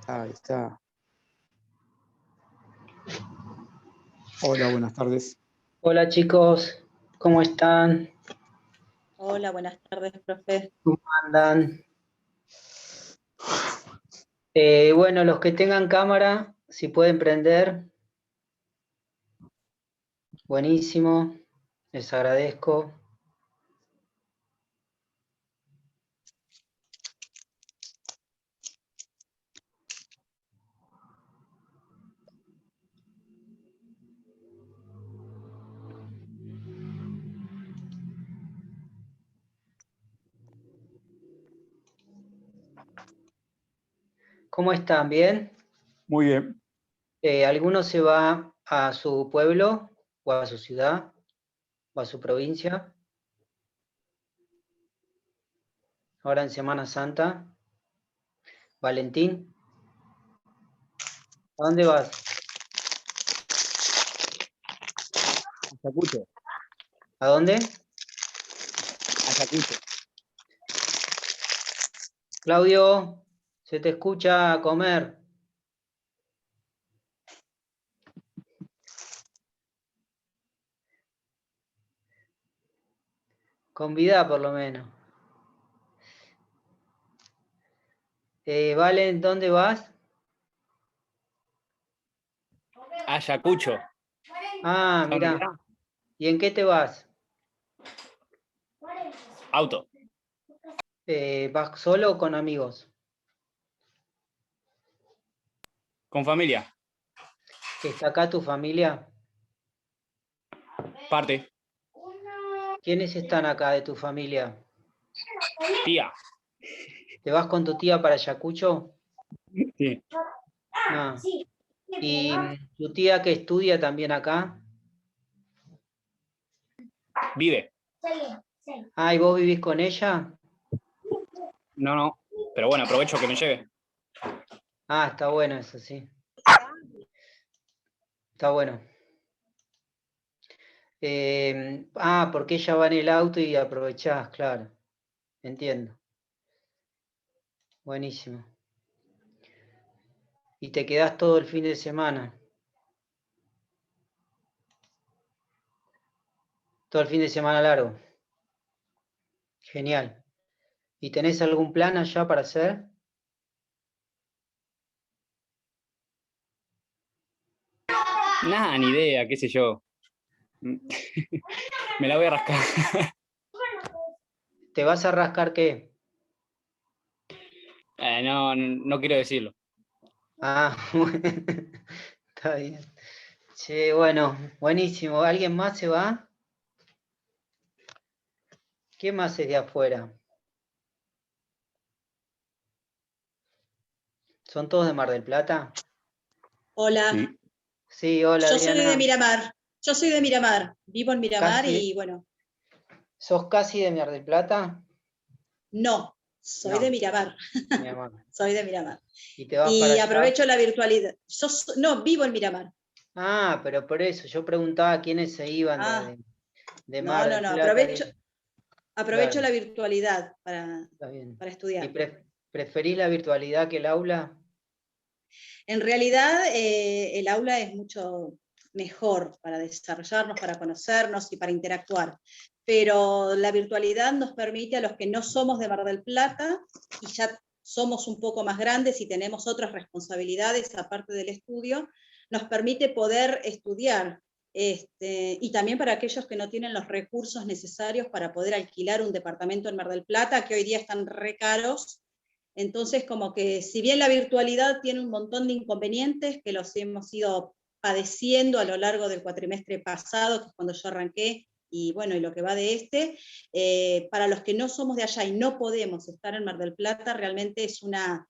Ahí está. Hola, buenas tardes. Hola chicos, ¿cómo están? Hola, buenas tardes, profe. ¿Cómo andan? Bueno, los que tengan cámara, si pueden prender, buenísimo, les agradezco. ¿Cómo están? ¿Bien? Muy bien. ¿Alguno se va a su pueblo o a su ciudad o a su provincia? Ahora en Semana Santa. Valentín, ¿a dónde vas? Ayacucho. ¿A dónde? Ayacucho. Claudio, se te escucha comer. Convidá por lo menos. Valen, ¿dónde vas? Ayacucho. Ah, mirá. ¿Y en qué te vas? Auto. ¿Vas solo o con amigos? Con familia. ¿Está acá tu familia? Parte. ¿Quiénes están acá de tu familia? Tía. ¿Te vas con tu tía para Ayacucho? Sí. Ah. ¿Y tu tía que estudia también acá? Vive. Ah, ¿y vos vivís con ella? No. Pero bueno, aprovecho que me lleve. Ah, está bueno eso, sí. Está bueno. Porque ella va en el auto y aprovechás, claro. Entiendo. Buenísimo. Y te quedás todo el fin de semana. Todo el fin de semana largo. Genial. ¿Y tenés algún plan allá para hacer? Nada, ni idea, qué sé yo. Me la voy a rascar. ¿Te vas a rascar qué? No quiero decirlo. Ah, bueno. Está bien. Che, bueno, buenísimo. ¿Alguien más se va? ¿Quién más es de afuera? ¿Son todos de Mar del Plata? Hola. Sí. Sí, hola Yo soy Adriana. de Miramar. Yo soy de Miramar. Vivo en Miramar Casi, y bueno, ¿sos casi de Mar del Plata? no, soy No, de Miramar. mi amor. Soy de Miramar. ¿Y te vas para Y allá? aprovecho la virtualidad. No, vivo en Miramar. Ah, pero por eso, yo preguntaba quiénes se iban Ah, de Mar no. del Plata. Aprovecho Claro, la virtualidad está bien. para ¿Y estudiar. preferís la virtualidad que el aula? En realidad, el aula es mucho mejor para desarrollarnos, para conocernos y para interactuar. Pero la virtualidad nos permite a los que no somos de Mar del Plata y ya somos un poco más grandes y tenemos otras responsabilidades aparte del estudio, nos permite poder estudiar. Y también para aquellos que no tienen los recursos necesarios para poder alquilar un departamento en Mar del Plata, que hoy día están re caros. Entonces, como que si bien la virtualidad tiene un montón de inconvenientes que los hemos ido padeciendo a lo largo del cuatrimestre pasado, que es cuando yo arranqué, y bueno, y lo que va de para los que no somos de allá y no podemos estar en Mar del Plata, realmente es una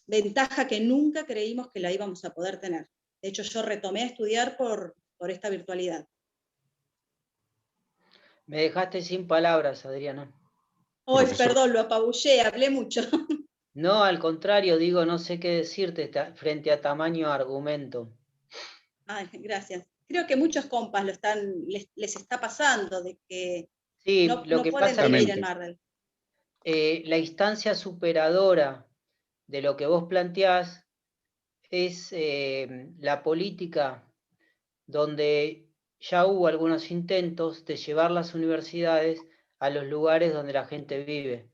ventaja que nunca creímos que la íbamos a poder tener. De hecho, yo retomé a estudiar por esta virtualidad. Me dejaste sin palabras, Adriana. Oh, Profesor. perdón, lo apabullé, hablé mucho. No, al contrario, digo, no sé qué decirte frente a tamaño argumento. Ay, gracias. Creo que muchos compas les está pasando de que Sí, lo no que pueden pasa es vivir que en Mar del. la instancia superadora de lo que vos planteás es la política donde ya hubo algunos intentos de llevar las universidades a los lugares donde la gente vive,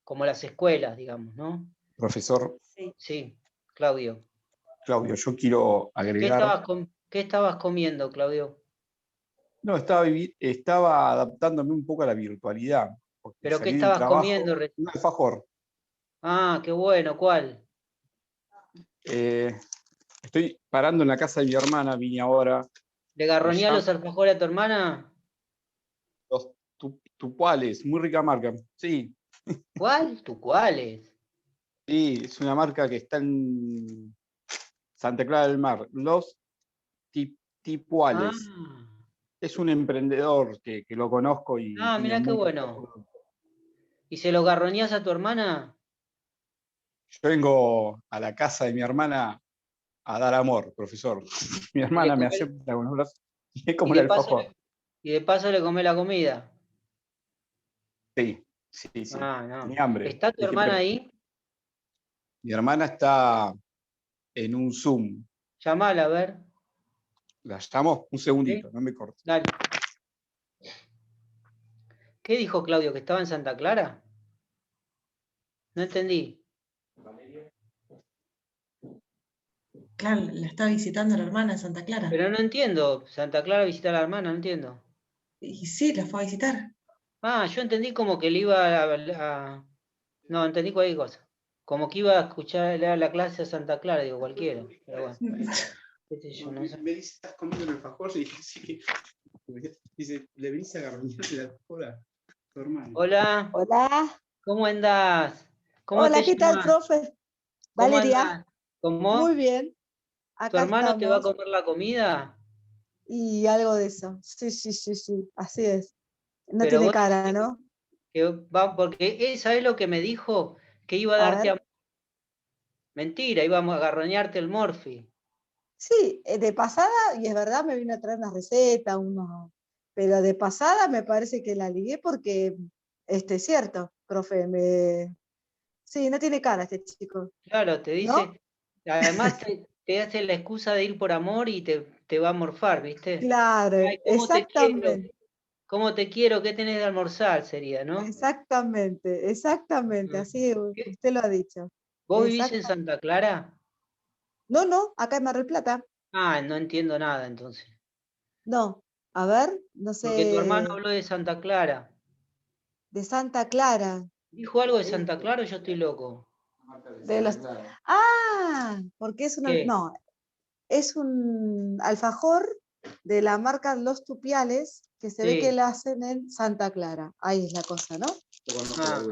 como las escuelas, digamos, ¿no? Profesor Sí. Sí, Claudio. Claudio, yo quiero agregar. ¿Qué estabas comiendo, Claudio? No, estaba adaptándome un poco a la virtualidad. Porque ¿Pero qué salí del estabas trabajo, comiendo? un alfajor. Ah, qué bueno, ¿cuál? Estoy parando en la casa de mi hermana, vine ahora. ¿Le garroñás Ya, los alfajores a tu hermana? los tupuales, muy rica marca. Sí, ¿Cuál? ¿Tú cuáles? sí, es una marca que está en Santa Clara del Mar. Los Tipuales. Ah, Es un emprendedor que lo conozco y tiene mirá qué muy buenos bueno. productos. ¿Y se los garroñás a tu hermana? Yo vengo a la casa de mi hermana a dar amor, profesor. Mi ¿Y le hermana me comés, acepta con los brazos y es y como un de paso alfajor. le, y de paso le comés la comida? Sí, sí, sí. Ah, no. Tenía hambre. ¿Está tu Dije, hermana pero ahí? mi hermana está en un Zoom. Llamala, a ver. La llamo un ¿Sí? segundito, no me cortes. Dale. ¿Qué dijo Claudio? ¿Que estaba en Santa Clara? No entendí. Claro, la está visitando la hermana en Santa Clara. Pero no entiendo. Santa Clara visita a la hermana, no entiendo. Y sí, la fue a visitar. Ah, yo entendí como que le iba No, entendí cualquier cosa. Como que iba a escuchar la clase a Santa Clara, digo, cualquiera. Pero bueno, qué sé yo, no sé. Me dice, ¿estás comiendo el alfajor? Y dije, sí. Dice, ¿le venís a garroñar el alfajor a tu hermano? Hola, Hola, ¿cómo andás? ¿Cómo te hola, ¿qué tal, llamas? profe? ¿Cómo Valeria, andás? ¿Cómo? muy bien, ¿Tu acá hermano te va a estamos comer la comida? y algo de eso. Sí, sí, sí, sí, así es. No Pero tiene vos cara, dijiste ¿no? que va, porque esa es lo que me dijo, que iba a A darte ver, amor. Mentira, íbamos a agarroñarte el morfi. sí, de pasada, y es verdad, me vino a traer una receta, pero de pasada me parece que la ligué porque, es cierto, profe, sí, no tiene cara este chico, Claro, te ¿no? dice, además te hace la excusa de ir por amor y te va a morfar, ¿viste? Claro, Ay, exactamente, cómo te quiero, ¿qué tenés de almorzar? Sería, ¿no? exactamente, exactamente, Mm. así ¿Qué? usted lo ha dicho. ¿Vos vivís en Exacto. Santa Clara? No, no, acá en Mar del Plata. Ah, no entiendo nada entonces. No, a ver, no Porque tu hermano sé, habló de Santa Clara. de Santa Clara. ¿Dijo algo de eh, Santa Clara o yo estoy loco? de los... Ah, porque es una, ¿Qué? no, es un alfajor de la marca Los Tupiales que se ve que Sí. la hacen en Santa Clara. Ahí es la cosa, ¿no? Ah,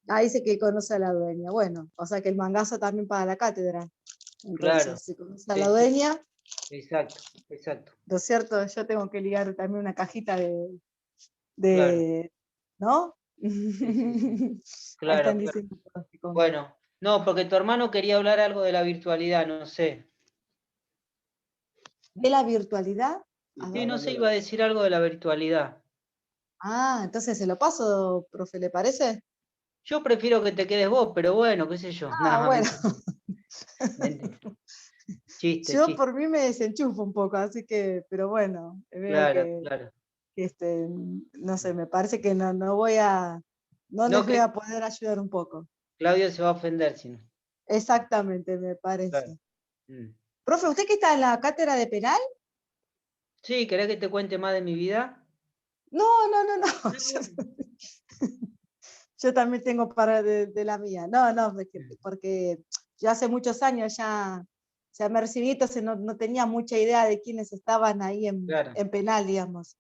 Ahí dice que conoce a la dueña. Bueno, o sea que el mangazo también para la cátedra. claro. Entonces, si conoce a la Sí, sí. dueña, Exacto, exacto. ¿no es cierto? Yo tengo que ligar también una cajita Claro. ¿no? Sí, sí, sí. Ahí Claro, están claro. diciendo todos que comen. Bueno, no, porque tu hermano quería hablar algo de la virtualidad, no sé. ¿De la virtualidad? A Sí, ver. no sé, iba a decir algo de la virtualidad. Ah, entonces se lo paso, profe, ¿le parece? Yo prefiero que te quedes vos, pero bueno, qué sé yo. Ah, Nada, bueno. mentira. Mentira. Chiste, Yo chiste. por mí me desenchufo un poco, así que, pero bueno, veo Claro, que, claro. no sé, me parece que no No les voy que a poder ayudar un poco. Claudio se va a ofender, si no. Exactamente, me Claro. parece. Mm. Profe, ¿usted que está en la cátedra de penal? Sí, ¿querés que te cuente más de mi vida? No, no, no, no. No, bueno. Yo también tengo para de la mía. No, no, porque yo hace muchos años ya me recibí, entonces no tenía mucha idea de quiénes estaban ahí Claro, en penal, digamos.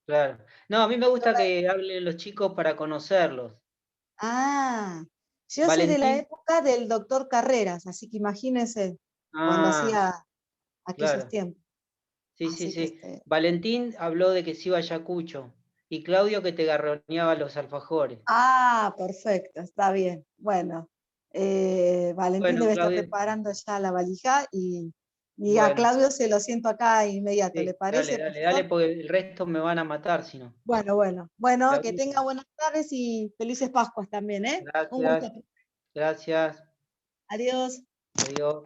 claro. No, a mí me gusta que hablen los chicos para conocerlos. Ah, yo soy de la Valentín. época del doctor Carreras, así que imagínense cuando Ah, hacía aquellos claro. tiempos. Sí, sí, Así que sí. Valentín habló de que se iba a Ayacucho. Y Claudio que te garroneaba los alfajores. perfecto, está bien. Bueno, Valentín Bueno, debe estar Claudio, preparando ya la valija y a bueno, Claudio se lo siento acá inmediato, ¿le sí, dale, parece, dale, dale, profesor? porque el resto me van a matar si no. Bueno, bueno, bueno, que Claudio, tenga buenas tardes y felices Pascuas también, ¿eh? Un gusto. gracias, gracias. Adiós. Adiós.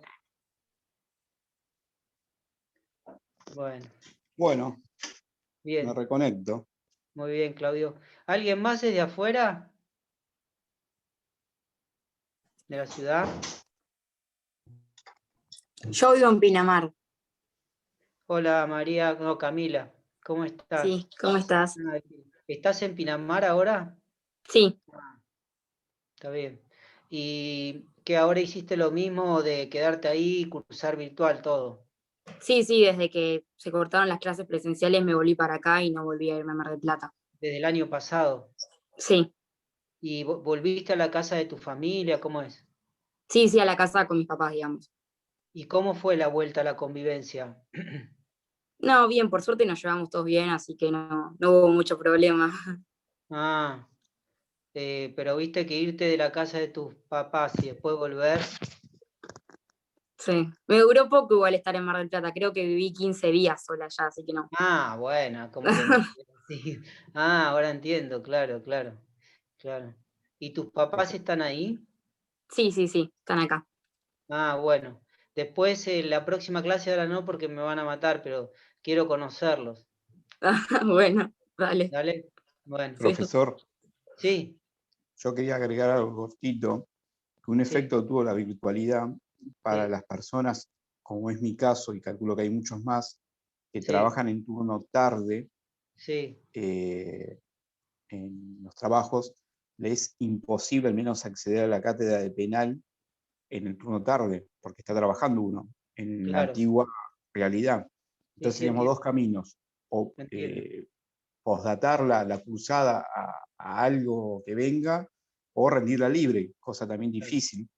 Bueno, Bueno, me bien, reconecto. muy bien, Claudio. ¿Alguien más desde afuera? ¿De la ciudad? Yo vivo en Pinamar. Hola, María, no, Camila, ¿cómo estás? Sí, ¿cómo estás? Ah, ¿estás en Pinamar ahora? Sí, Está bien. ¿Y que ahora hiciste lo mismo de quedarte ahí y cursar virtual todo? sí, desde que se cortaron las clases presenciales me volví para acá y no volví a irme a Mar del Plata. Desde el año pasado. Sí, ¿Y volviste a la casa de tu familia? ¿Cómo es? sí, a la casa con mis papás, digamos. ¿Y cómo fue la vuelta a la convivencia? No, bien, por suerte nos llevamos todos bien, así que no hubo mucho problema. Ah, pero viste que irte de la casa de tus papás y después volver. Sí, me duró poco igual estar en Mar del Plata, creo que viví 15 días sola ya, así que no. Ah, bueno, como que no. Sí. Ah, ahora entiendo, claro, claro, claro. ¿Y tus papás están ahí? Sí, están acá. Ah, bueno. Después la próxima clase ahora no porque me van a matar, pero quiero conocerlos. Bueno, dale. ¿Dale? Bueno. Sí. Profesor, Sí, yo quería agregar algo cortito, que un sí, efecto tuvo la virtualidad para sí, las personas, como es mi caso, y calculo que hay muchos más, que sí, trabajan en turno tarde, sí, en los trabajos, le es imposible al menos acceder a la cátedra de penal en el turno tarde, porque está trabajando uno en la claro. antigua realidad. Sí, Entonces sí, tenemos dos entiendo, caminos, o entiendo. postdatar la cursada a algo que venga, o rendirla libre, cosa también Claro. difícil,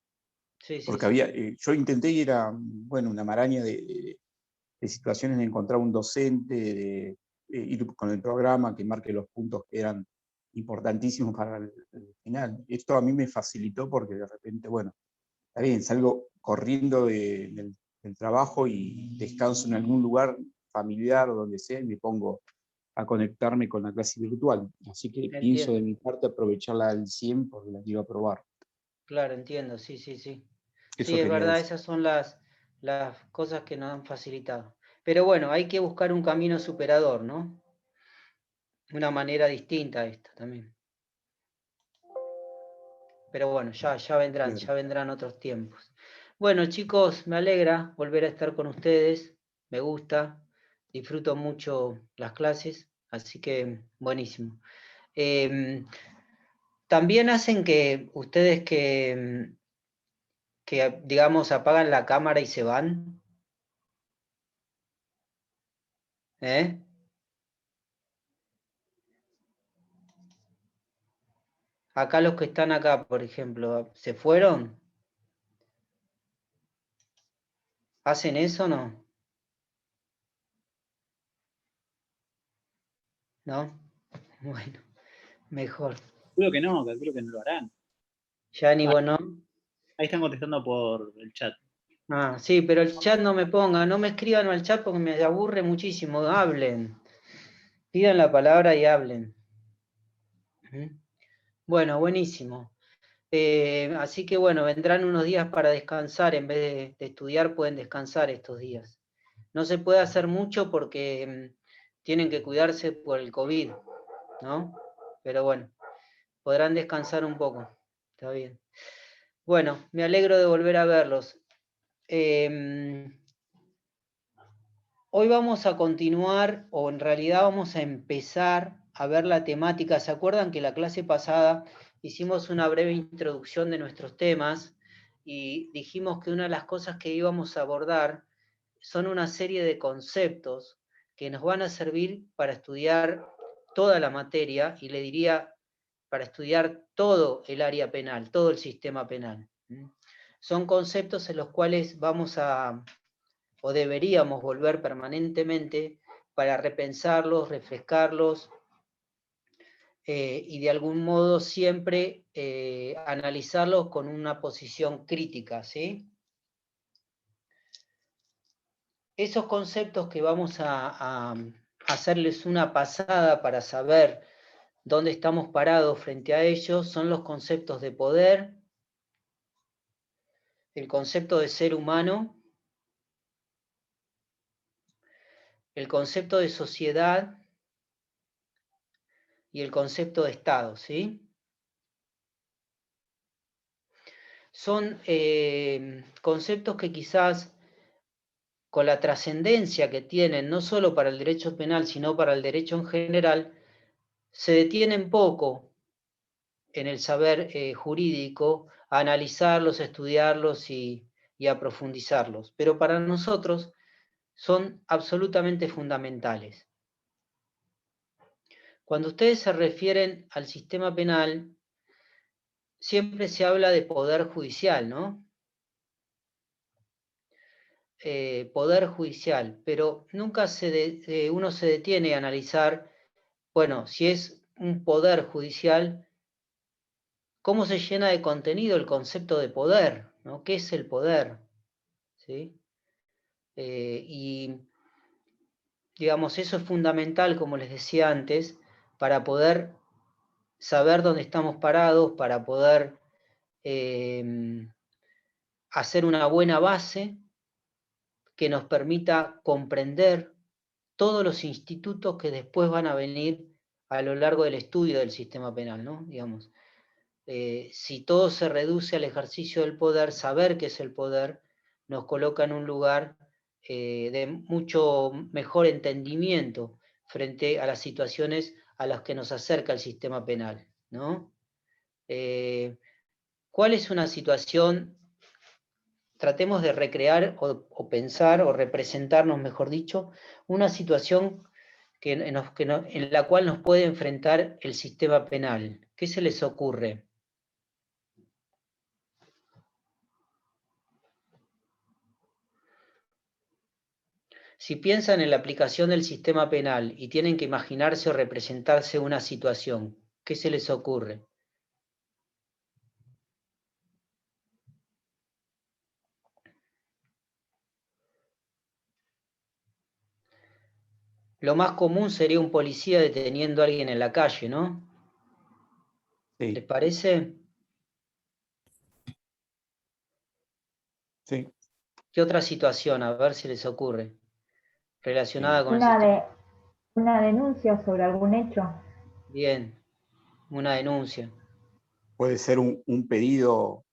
Sí, sí, porque sí. yo intenté y era, bueno, una maraña de situaciones de encontrar un docente, de ir con el programa que marque los puntos que eran importantísimos para el final. Esto a mí me facilitó porque de repente, bueno, está bien, salgo corriendo del trabajo y descanso en algún lugar familiar o donde sea y me pongo a conectarme con la clase virtual. Así que pienso de Entiendo. mi parte aprovecharla al 100 porque la quiero probar. Claro, entiendo, sí, sí, sí. Sí, Eso es quería verdad, decir. esas son las cosas que nos han facilitado. Pero bueno, hay que buscar un camino superador, ¿no? Una manera distinta a esta también. Pero bueno, ya Claro. vendrán otros tiempos. Bueno, chicos, me alegra volver a estar con ustedes. Me gusta, disfruto mucho las clases, así que buenísimo. También hacen que ustedes que, digamos, apagan la cámara y se van. ¿Eh? Acá los que están acá, por ejemplo, ¿se fueron? ¿Hacen eso o no? ¿No? Bueno, mejor. Calculo que no lo harán. Ya ni vos no. Ahí están contestando por el chat. Ah, sí, pero el chat no me ponga, no me escriban al chat porque me aburre muchísimo. Hablen. Pidan la palabra y hablen. Bueno, buenísimo. Así que bueno, vendrán unos días para descansar. En vez de estudiar, pueden descansar estos días. No se puede hacer mucho porque tienen que cuidarse por el COVID, ¿no? Pero bueno, podrán descansar un poco. Está bien. Bueno, me alegro de volver a verlos. Hoy vamos a continuar, o en realidad vamos a empezar a ver la temática. ¿Se acuerdan que la clase pasada hicimos una breve introducción de nuestros temas y dijimos que una de las cosas que íbamos a abordar son una serie de conceptos que nos van a servir para estudiar toda la materia y le diría para estudiar todo el área penal, todo el sistema penal? Son conceptos en los cuales vamos a o deberíamos volver permanentemente para repensarlos, refrescarlos y de algún modo siempre analizarlos con una posición crítica, ¿sí? Esos conceptos que vamos a hacerles una pasada para saber dónde estamos parados frente a ellos son los conceptos de poder, el concepto de ser humano, el concepto de sociedad y el concepto de Estado, ¿sí? Son conceptos que quizás con la trascendencia que tienen, no solo para el derecho penal, sino para el derecho en general, se detienen poco en el saber jurídico a analizarlos, a estudiarlos y a profundizarlos. Pero para nosotros son absolutamente fundamentales. Cuando ustedes se refieren al sistema penal, siempre se habla de poder judicial, ¿no? Poder judicial, pero nunca uno se detiene a analizar, bueno, si es un poder judicial, ¿cómo se llena de contenido el concepto de poder? ¿No? ¿Qué es el poder? ¿Sí? Y, digamos, eso es fundamental, como les decía antes, para poder saber dónde estamos parados, para poder hacer una buena base que nos permita comprender todos los institutos que después van a venir a lo largo del estudio del sistema penal, ¿no? Digamos, si todo se reduce al ejercicio del poder, saber qué es el poder nos coloca en un lugar de mucho mejor entendimiento frente a las situaciones a las que nos acerca el sistema penal, ¿no? ¿Cuál es una situación? Tratemos de recrear o pensar o representarnos, mejor dicho, una situación en la cual nos puede enfrentar el sistema penal. ¿Qué se les ocurre? Si piensan en la aplicación del sistema penal y tienen que imaginarse o representarse una situación, ¿qué se les ocurre? Lo más común sería un policía deteniendo a alguien en la calle, ¿no? Sí. ¿Les parece? Sí. ¿Qué otra situación? A ver si les ocurre. Relacionada con el sistema. Una denuncia sobre algún hecho. Bien, una denuncia. Puede ser un pedido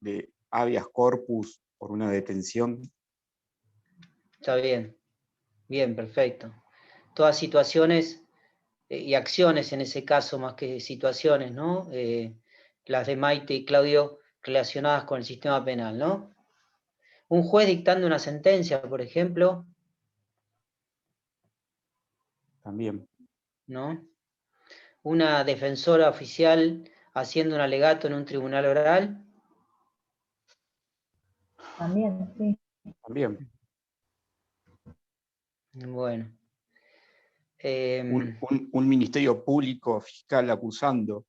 de habeas corpus por una detención. Está bien. Bien, perfecto. Todas situaciones y acciones en ese caso, más que situaciones, ¿no? Las de Maite y Claudio relacionadas con el sistema penal, ¿no? Un juez dictando una sentencia, por ejemplo. También. ¿No? Una defensora oficial haciendo un alegato en un tribunal oral. También, sí. También. Bueno. Un ministerio público fiscal acusando.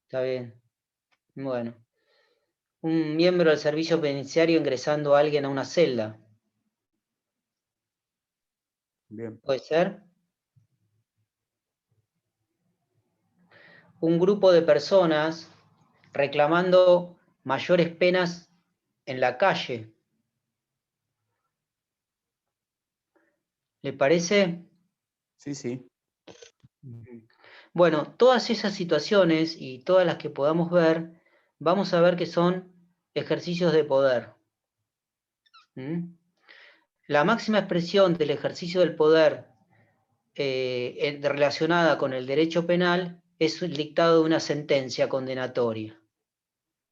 Está bien. Bueno. Un miembro del servicio penitenciario ingresando a alguien a una celda. Bien. ¿Puede ser? Un grupo de personas reclamando mayores penas en la calle. ¿Le parece? Sí, sí. Bueno, todas esas situaciones y todas las que podamos ver, vamos a ver que son ejercicios de poder. ¿Mm? La máxima expresión del ejercicio del poder relacionada con el derecho penal es el dictado de una sentencia condenatoria.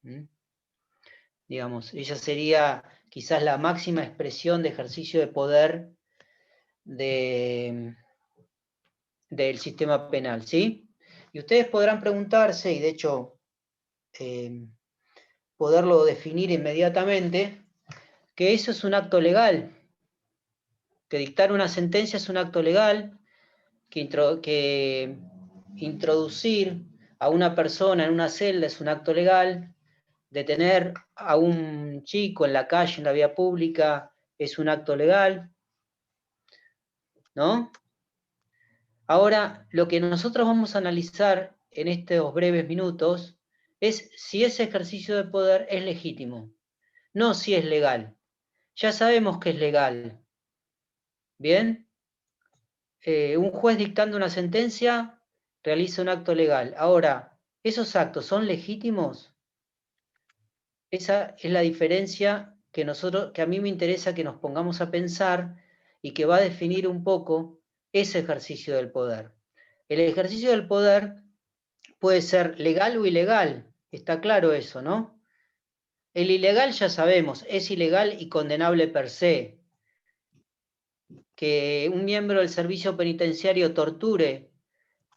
¿Mm? Digamos, ella sería quizás la máxima expresión de ejercicio de poder del sistema penal, ¿sí? Y ustedes podrán preguntarse, y de hecho poderlo definir inmediatamente, que eso es un acto legal, que dictar una sentencia es un acto legal, que introducir a una persona en una celda es un acto legal, detener a un chico en la calle, en la vía pública, es un acto legal, ¿no? Ahora, lo que nosotros vamos a analizar en estos breves minutos es si ese ejercicio de poder es legítimo. no si es legal. Ya sabemos que es legal. ¿Bien? Un juez dictando una sentencia realiza un acto legal. Ahora, ¿esos actos son legítimos? Esa es la diferencia que a mí me interesa que nos pongamos a pensar y que va a definir un poco ese ejercicio del poder. El ejercicio del poder puede ser legal o ilegal, está claro eso, ¿no? El ilegal ya sabemos, es ilegal y condenable per se. Que un miembro del servicio penitenciario torture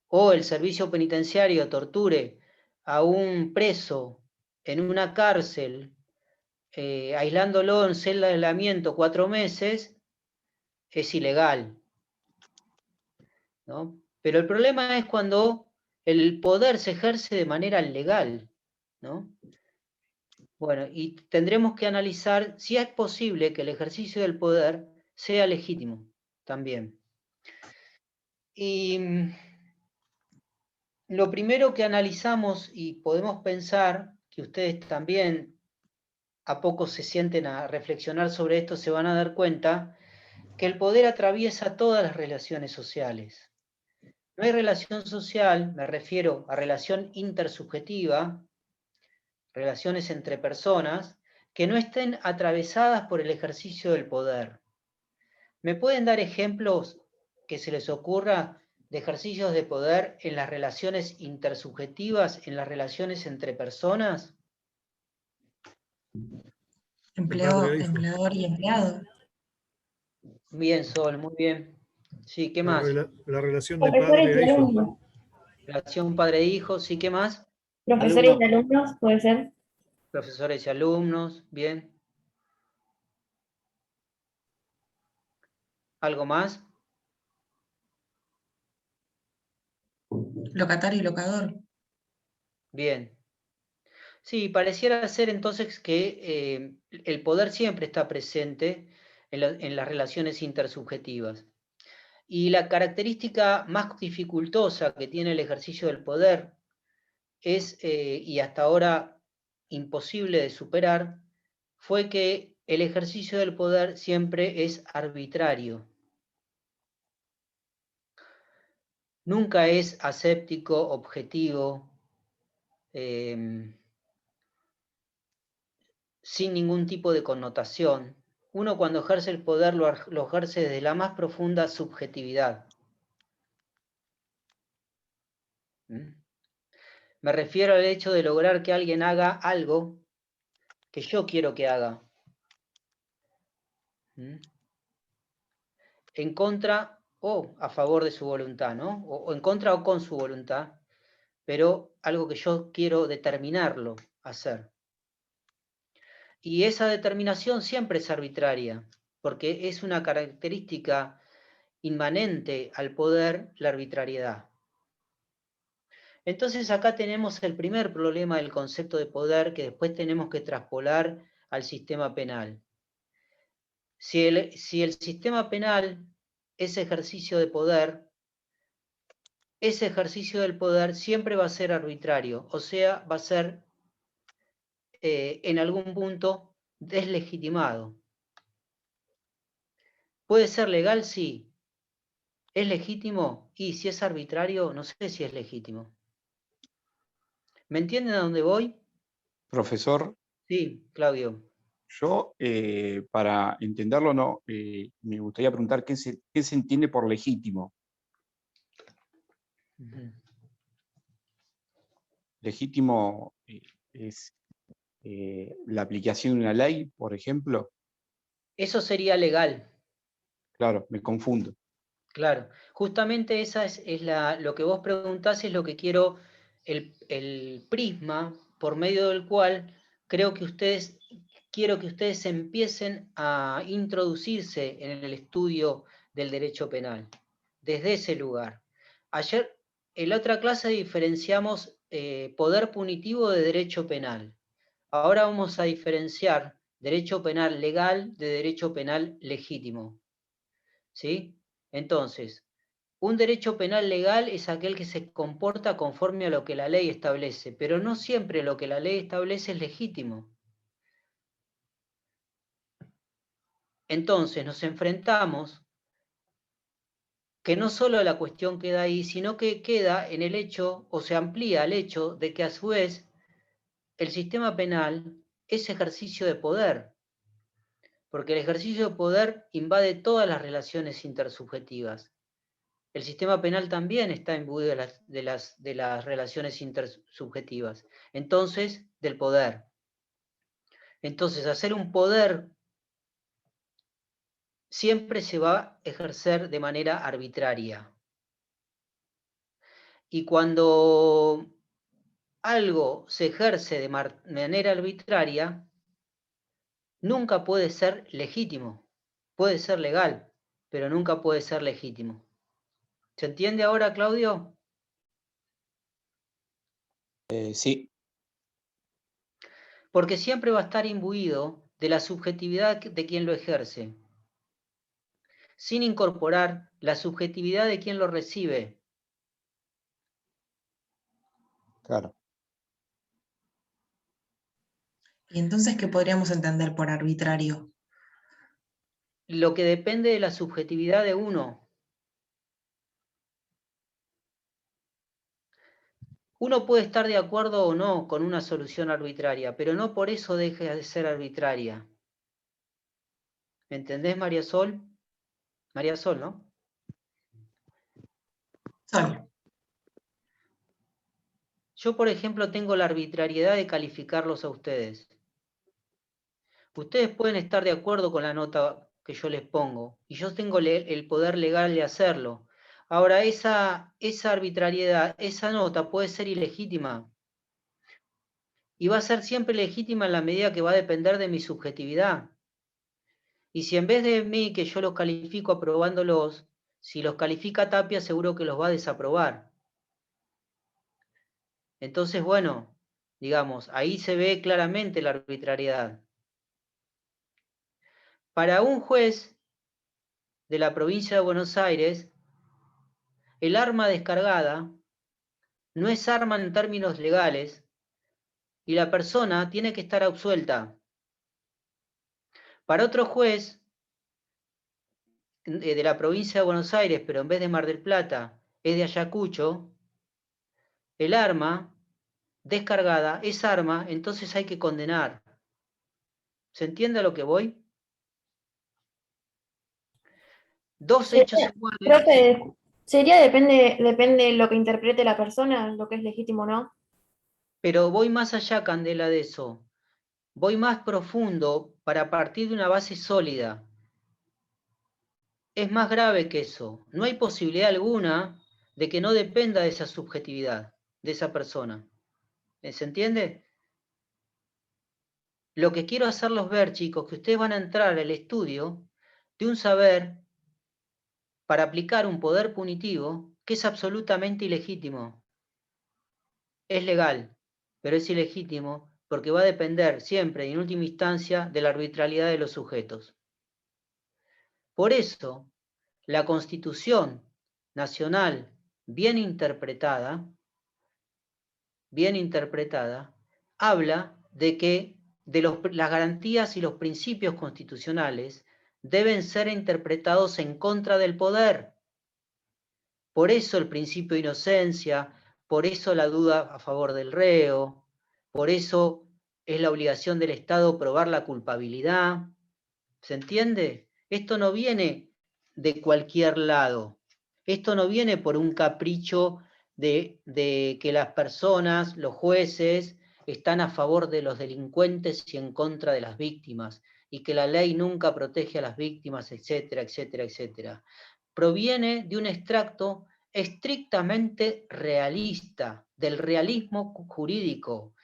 o el servicio penitenciario torture a un preso en una cárcel, aislándolo en celda de aislamiento 4 meses, es ilegal, ¿no? Pero el problema es cuando el poder se ejerce de manera legal, ¿no? Bueno, y tendremos que analizar si es posible que el ejercicio del poder sea legítimo también. Y lo primero que analizamos y podemos pensar, que ustedes también a poco se sienten a reflexionar sobre esto, se van a dar cuenta que el poder atraviesa todas las relaciones sociales. No hay relación social, me refiero a relación intersubjetiva, relaciones entre personas, que no estén atravesadas por el ejercicio del poder. ¿Me pueden dar ejemplos que se les ocurra de ejercicios de poder en las relaciones intersubjetivas, en las relaciones entre personas? Empleador y empleado. Bien, Sol, muy bien. Sí, ¿qué más? La relación de Profesores padre y a hijo. alumnos. Relación padre-hijo, sí, ¿qué más? Profesores y alumnos, puede ser. Profesores y alumnos, bien. ¿Algo más? Locatario y locador. Bien. Sí, pareciera ser entonces que el poder siempre está presente en las relaciones intersubjetivas. Y la característica más dificultosa que tiene el ejercicio del poder es, y hasta ahora imposible de superar, fue que el ejercicio del poder siempre es arbitrario. Nunca es aséptico, objetivo, sin ningún tipo de connotación. Uno cuando ejerce el poder lo ejerce desde la más profunda subjetividad. Me refiero al hecho de lograr que alguien haga algo que yo quiero que haga. En contra o a favor de su voluntad, ¿no? O en contra o con su voluntad, pero algo que yo quiero determinarlo hacer. Y esa determinación siempre es arbitraria, porque es una característica inmanente al poder, la arbitrariedad. Entonces acá tenemos el primer problema del concepto de poder que después tenemos que traspolar al sistema penal. Si el sistema penal es ejercicio de poder, ese ejercicio del poder siempre va a ser arbitrario, o sea, va a ser en algún punto deslegitimado. ¿Puede ser legal? Sí. ¿Es legítimo? Y si es arbitrario, no sé si es legítimo. ¿Me entienden a dónde voy? Profesor, Sí, Claudio. yo para entenderlo no, me gustaría preguntar qué se entiende por legítimo. Legítimo es la aplicación de una ley, por ejemplo. Eso sería legal. Claro, me confundo. Claro, justamente esa es lo que vos preguntás, es lo que quiero, el prisma por medio del cual quiero que ustedes empiecen a introducirse en el estudio del derecho penal, desde ese lugar. Ayer, en la otra clase diferenciamos poder punitivo de derecho penal. Ahora vamos a diferenciar derecho penal legal de derecho penal legítimo. ¿Sí? Entonces, un derecho penal legal es aquel que se comporta conforme a lo que la ley establece, pero no siempre lo que la ley establece es legítimo. entonces nos enfrentamos que no solo la cuestión queda ahí, sino que queda en el hecho, o se amplía el hecho de que a su vez el sistema penal es ejercicio de poder, porque el ejercicio de poder invade todas las relaciones intersubjetivas. El sistema penal también está imbuido de las relaciones intersubjetivas, entonces del poder. Entonces, hacer un poder siempre se va a ejercer de manera arbitraria. Y cuando algo se ejerce de manera arbitraria, nunca puede ser legítimo. Puede ser legal, pero nunca puede ser legítimo. ¿Se entiende ahora, Claudio? Sí. Porque siempre va a estar imbuido de la subjetividad de quien lo ejerce, sin incorporar la subjetividad de quien lo recibe. Claro. ¿Y entonces qué podríamos entender por arbitrario? Lo que depende de la subjetividad de uno. Uno puede estar de acuerdo o no con una solución arbitraria, pero no por eso deja de ser arbitraria. ¿Me entendés, María Sol? María Sol, ¿no? Sol. Yo, por ejemplo, tengo la arbitrariedad de calificarlos a ustedes. Ustedes pueden estar de acuerdo con la nota que yo les pongo, y yo tengo el poder legal de hacerlo. Ahora, esa arbitrariedad, esa nota puede ser ilegítima, y va a ser siempre legítima en la medida que va a depender de mi subjetividad. Y si en vez de mí, que yo los califico aprobándolos, si los califica Tapia, seguro que los va a desaprobar. Entonces, bueno, digamos, ahí se ve claramente la arbitrariedad. Para un juez de la provincia de Buenos Aires, el arma descargada no es arma en términos legales y la persona tiene que estar absuelta. Para otro juez de la provincia de Buenos Aires, pero en vez de Mar del Plata, es de Ayacucho, el arma descargada es arma, entonces hay que condenar. ¿Se entiende a lo que voy? Dos hechos iguales. Profe, sería depende de lo que interprete la persona, lo que es legítimo o no. Pero voy más allá, Candela, de eso. Voy más profundo para partir de una base sólida. Es más grave que eso. No hay posibilidad alguna de que no dependa de esa subjetividad, de esa persona. ¿Se entiende? Lo que quiero hacerlos ver, chicos, que ustedes van a entrar al estudio de un saber para aplicar un poder punitivo que es absolutamente ilegítimo. Es legal, pero es ilegítimo porque va a depender siempre y en última instancia de la arbitrariedad de los sujetos. Por eso, la Constitución Nacional bien interpretada, habla de que las garantías y los principios constitucionales deben ser interpretados en contra del poder. Por eso el principio de inocencia, por eso la duda a favor del reo, por eso es la obligación del Estado probar la culpabilidad. ¿Se entiende? Esto no viene de cualquier lado. Esto no viene por un capricho de que las personas, los jueces, están a favor de los delincuentes y en contra de las víctimas, y que la ley nunca protege a las víctimas, etcétera, etcétera, etcétera. Proviene de un extracto estrictamente realista, del realismo jurídico,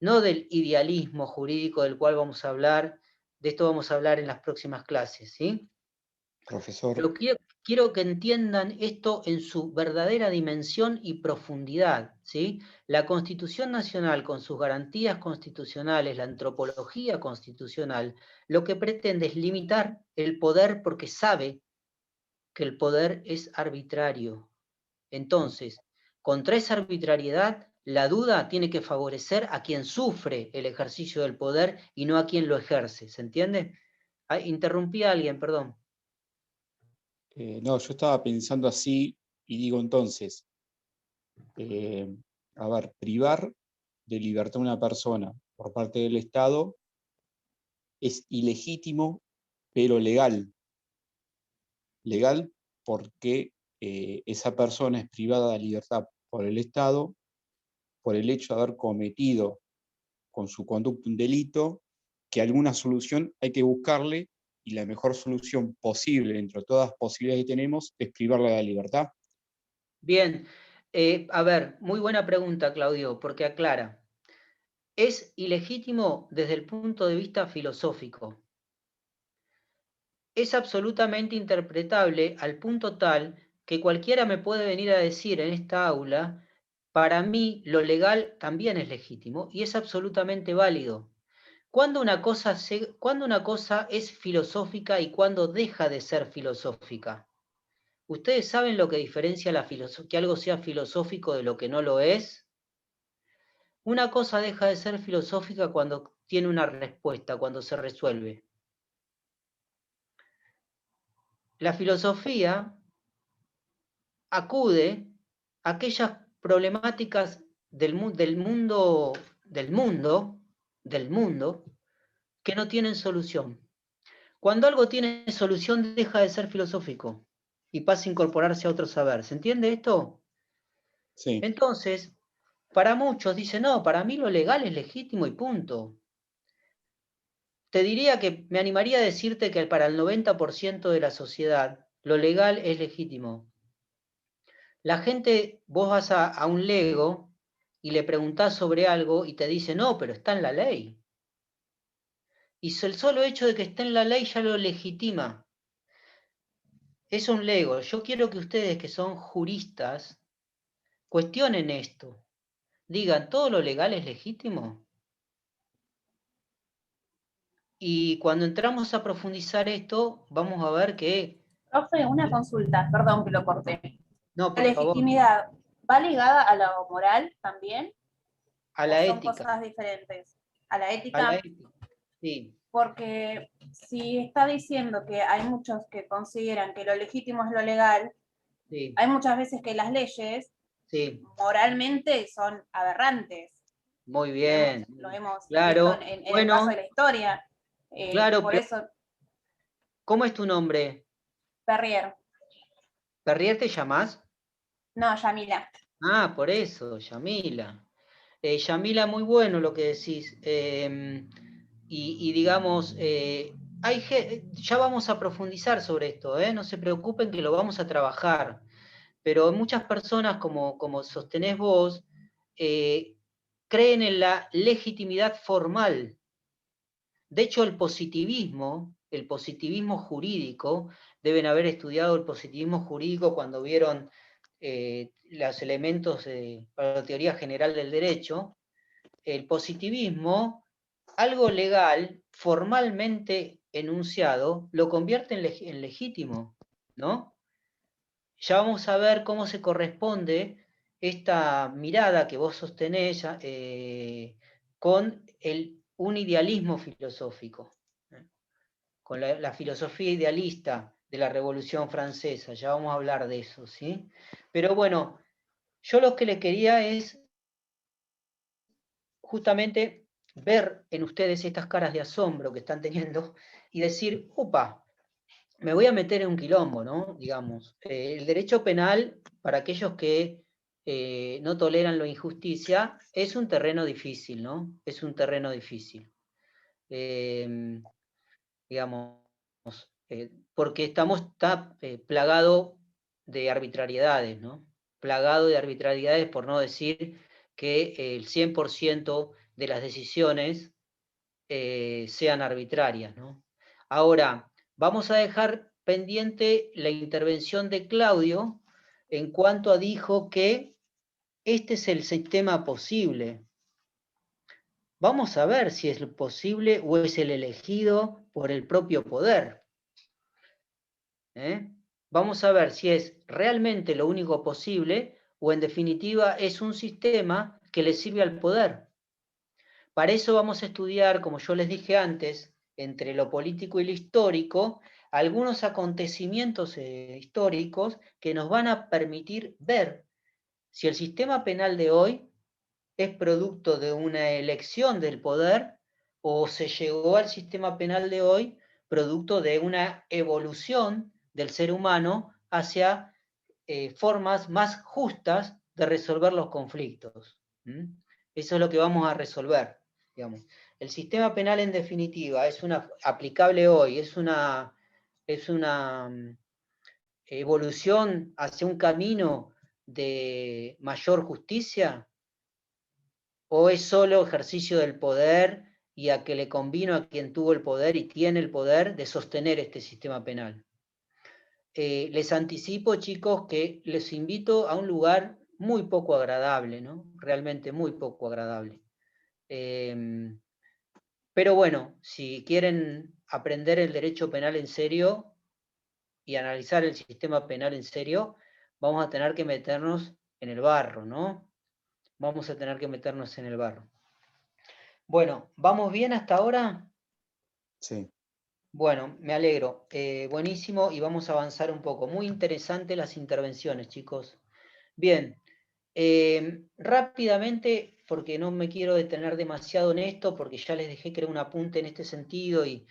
no del idealismo jurídico del cual vamos a hablar. De esto vamos a hablar en las próximas clases, ¿sí? Profesor. Pero quiero que entiendan esto en su verdadera dimensión y profundidad, ¿sí? La Constitución Nacional, con sus garantías constitucionales, la antropología constitucional, lo que pretende es limitar el poder porque sabe que el poder es arbitrario. Entonces, contra esa arbitrariedad, la duda tiene que favorecer a quien sufre el ejercicio del poder y no a quien lo ejerce, ¿se entiende? Interrumpí a alguien, perdón. No, yo estaba pensando así y digo entonces, a ver, privar de libertad a una persona por parte del Estado es ilegítimo, pero legal. Legal porque esa persona es privada de libertad por el Estado por el hecho de haber cometido con su conducta un delito, que alguna solución hay que buscarle y la mejor solución posible, entre todas las posibilidades que tenemos, es privarle de la libertad. Bien, a ver, muy buena pregunta, Claudio, porque aclara. Es ilegítimo desde el punto de vista filosófico. Es absolutamente interpretable al punto tal que cualquiera me puede venir a decir en esta aula, para mí lo legal también es legítimo y es absolutamente válido. ¿Cuándo una cosa es filosófica y cuándo deja de ser filosófica? ¿Ustedes saben lo que diferencia que algo sea filosófico de lo que no lo es? Una cosa deja de ser filosófica cuando tiene una respuesta, cuando se resuelve. La filosofía acude a aquellas problemáticas del mundo que no tienen solución. Cuando algo tiene solución, deja de ser filosófico y pasa a incorporarse a otro saber. ¿Se entiende esto? Sí. Entonces, para muchos dicen, no, para mí lo legal es legítimo y punto. Te diría que me animaría a decirte que para el 90% de la sociedad, lo legal es legítimo. La gente, vos vas a un lego y le preguntás sobre algo y te dice, no, pero está en la ley. Y el solo hecho de que esté en la ley ya lo legitima. Es un lego. Yo quiero que ustedes, que son juristas, cuestionen esto. Digan, ¿todo lo legal es legítimo? Y cuando entramos a profundizar esto, vamos a ver que... Profe, una consulta, perdón que lo corté. No, ¿La por favor. legitimidad va ligada a lo moral también? A la ¿O son ética. cosas diferentes? ¿A la A la ética? ética, sí. Porque si está diciendo que hay muchos que consideran que lo legítimo es lo legal, Sí, hay muchas veces que las leyes sí, moralmente son aberrantes. muy bien. Lo hemos visto Claro, en el paso bueno, de la historia. claro, Por pero eso, ¿cómo es tu nombre? Perrier. ¿Perrier te llamás? No, Yamila. Ah, por eso, Yamila. Yamila, muy bueno lo que decís. Y digamos, ya vamos a profundizar sobre esto, no se preocupen que lo vamos a trabajar. Pero muchas personas, como sostenés vos, creen en la legitimidad formal. De hecho, el positivismo jurídico, deben haber estudiado el positivismo jurídico cuando vieron los elementos para la teoría general del derecho. El positivismo, algo legal, formalmente enunciado, lo convierte en legítimo, ¿no? Ya vamos a ver cómo se corresponde esta mirada que vos sostenés con un idealismo filosófico, con la filosofía idealista de la Revolución Francesa. Ya vamos a hablar de eso, ¿sí? Pero bueno, yo lo que le quería es justamente ver en ustedes estas caras de asombro que están teniendo y decir, opa, me voy a meter en un quilombo, ¿no? Digamos, el derecho penal, para aquellos que no toleran la injusticia, es un terreno difícil, ¿no? Es un terreno difícil. Digamos, porque está plagado de arbitrariedades, ¿no? Plagado de arbitrariedades, por no decir que el 100% de las decisiones sean arbitrarias, ¿no? Ahora, vamos a dejar pendiente la intervención de Claudio en cuanto a dijo que este es el sistema posible. Vamos a ver si es posible o es el elegido por el propio poder. Vamos a ver si es realmente lo único posible o en definitiva es un sistema que le sirve al poder. Para eso vamos a estudiar, como yo les dije antes, entre lo político y lo histórico algunos acontecimientos históricos que nos van a permitir ver si el sistema penal de hoy es producto de una elección del poder o se llegó al sistema penal de hoy producto de una evolución del ser humano hacia formas más justas de resolver los conflictos. Eso es lo que vamos a resolver, digamos. El sistema penal, en definitiva, es aplicable hoy, es una evolución hacia un camino de mayor justicia, o es solo ejercicio del poder y a que le convino a quien tuvo el poder y tiene el poder de sostener este sistema penal. Les anticipo, chicos, que les invito a un lugar muy poco agradable, ¿no? Realmente muy poco agradable. Pero bueno, si quieren aprender el derecho penal en serio y analizar el sistema penal en serio, vamos a tener que meternos en el barro, ¿no? Vamos a tener que meternos en el barro. Bueno, ¿vamos bien hasta ahora? Sí. Bueno, me alegro. Buenísimo, y vamos a avanzar un poco. Muy interesantes las intervenciones, chicos. Bien, rápidamente, porque no me quiero detener demasiado en esto, porque ya les dejé crear un apunte en este sentido y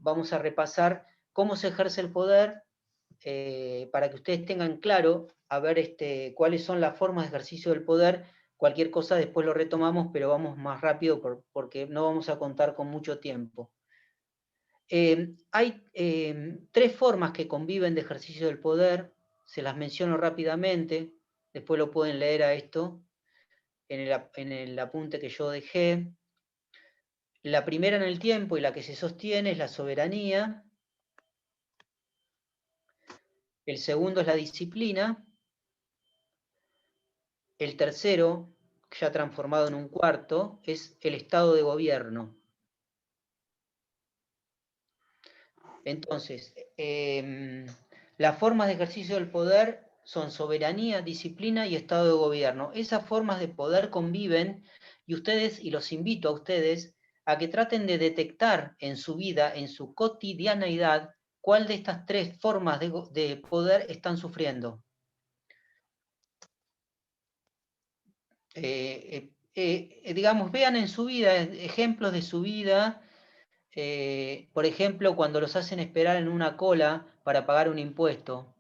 vamos a repasar cómo se ejerce el poder para que ustedes tengan claro a ver cuáles son las formas de ejercicio del poder. Cualquier cosa después lo retomamos, pero vamos más rápido porque no vamos a contar con mucho tiempo. Hay 3 formas que conviven de ejercicio del poder, se las menciono rápidamente, después lo pueden leer a esto, en el apunte que yo dejé. La primera en el tiempo y la que se sostiene es la soberanía. El segundo es la disciplina. El tercero, ya transformado en un cuarto, es el estado de gobierno. Entonces, las formas de ejercicio del poder son soberanía, disciplina y estado de gobierno. Esas formas de poder conviven y los invito a ustedes a que traten de detectar en su vida, en su cotidianeidad, cuál de estas 3 formas de poder están sufriendo. Digamos, vean en su vida, ejemplos de su vida. Por ejemplo, cuando los hacen esperar en una cola para pagar un impuesto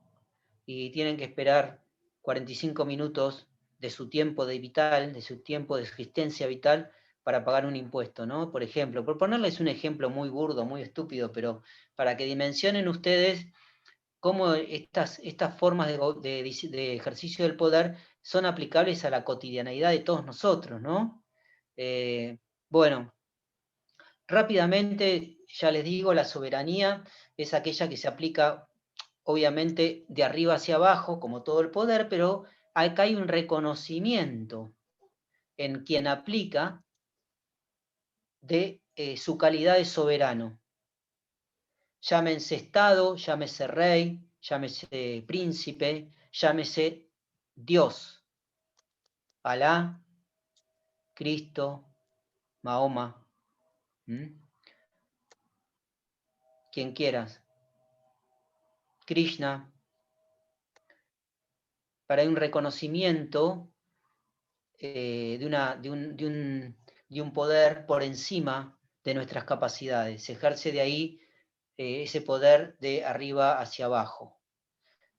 y tienen que esperar 45 minutos de su tiempo de su tiempo de existencia vital para pagar un impuesto, ¿no? Por ejemplo, por ponerles un ejemplo muy burdo, muy estúpido, pero para que dimensionen ustedes cómo estas formas de ejercicio del poder son aplicables a la cotidianeidad de todos nosotros, ¿no? Bueno, rápidamente, ya les digo, la soberanía es aquella que se aplica, obviamente, de arriba hacia abajo, como todo el poder, pero acá hay un reconocimiento en quien aplica de su calidad de soberano. Llámense Estado, llámese rey, llámese príncipe, llámese Dios, Alá, Cristo, Mahoma, quien quieras, Krishna, para un reconocimiento de un poder por encima de nuestras capacidades. Se ejerce de ahí ese poder de arriba hacia abajo.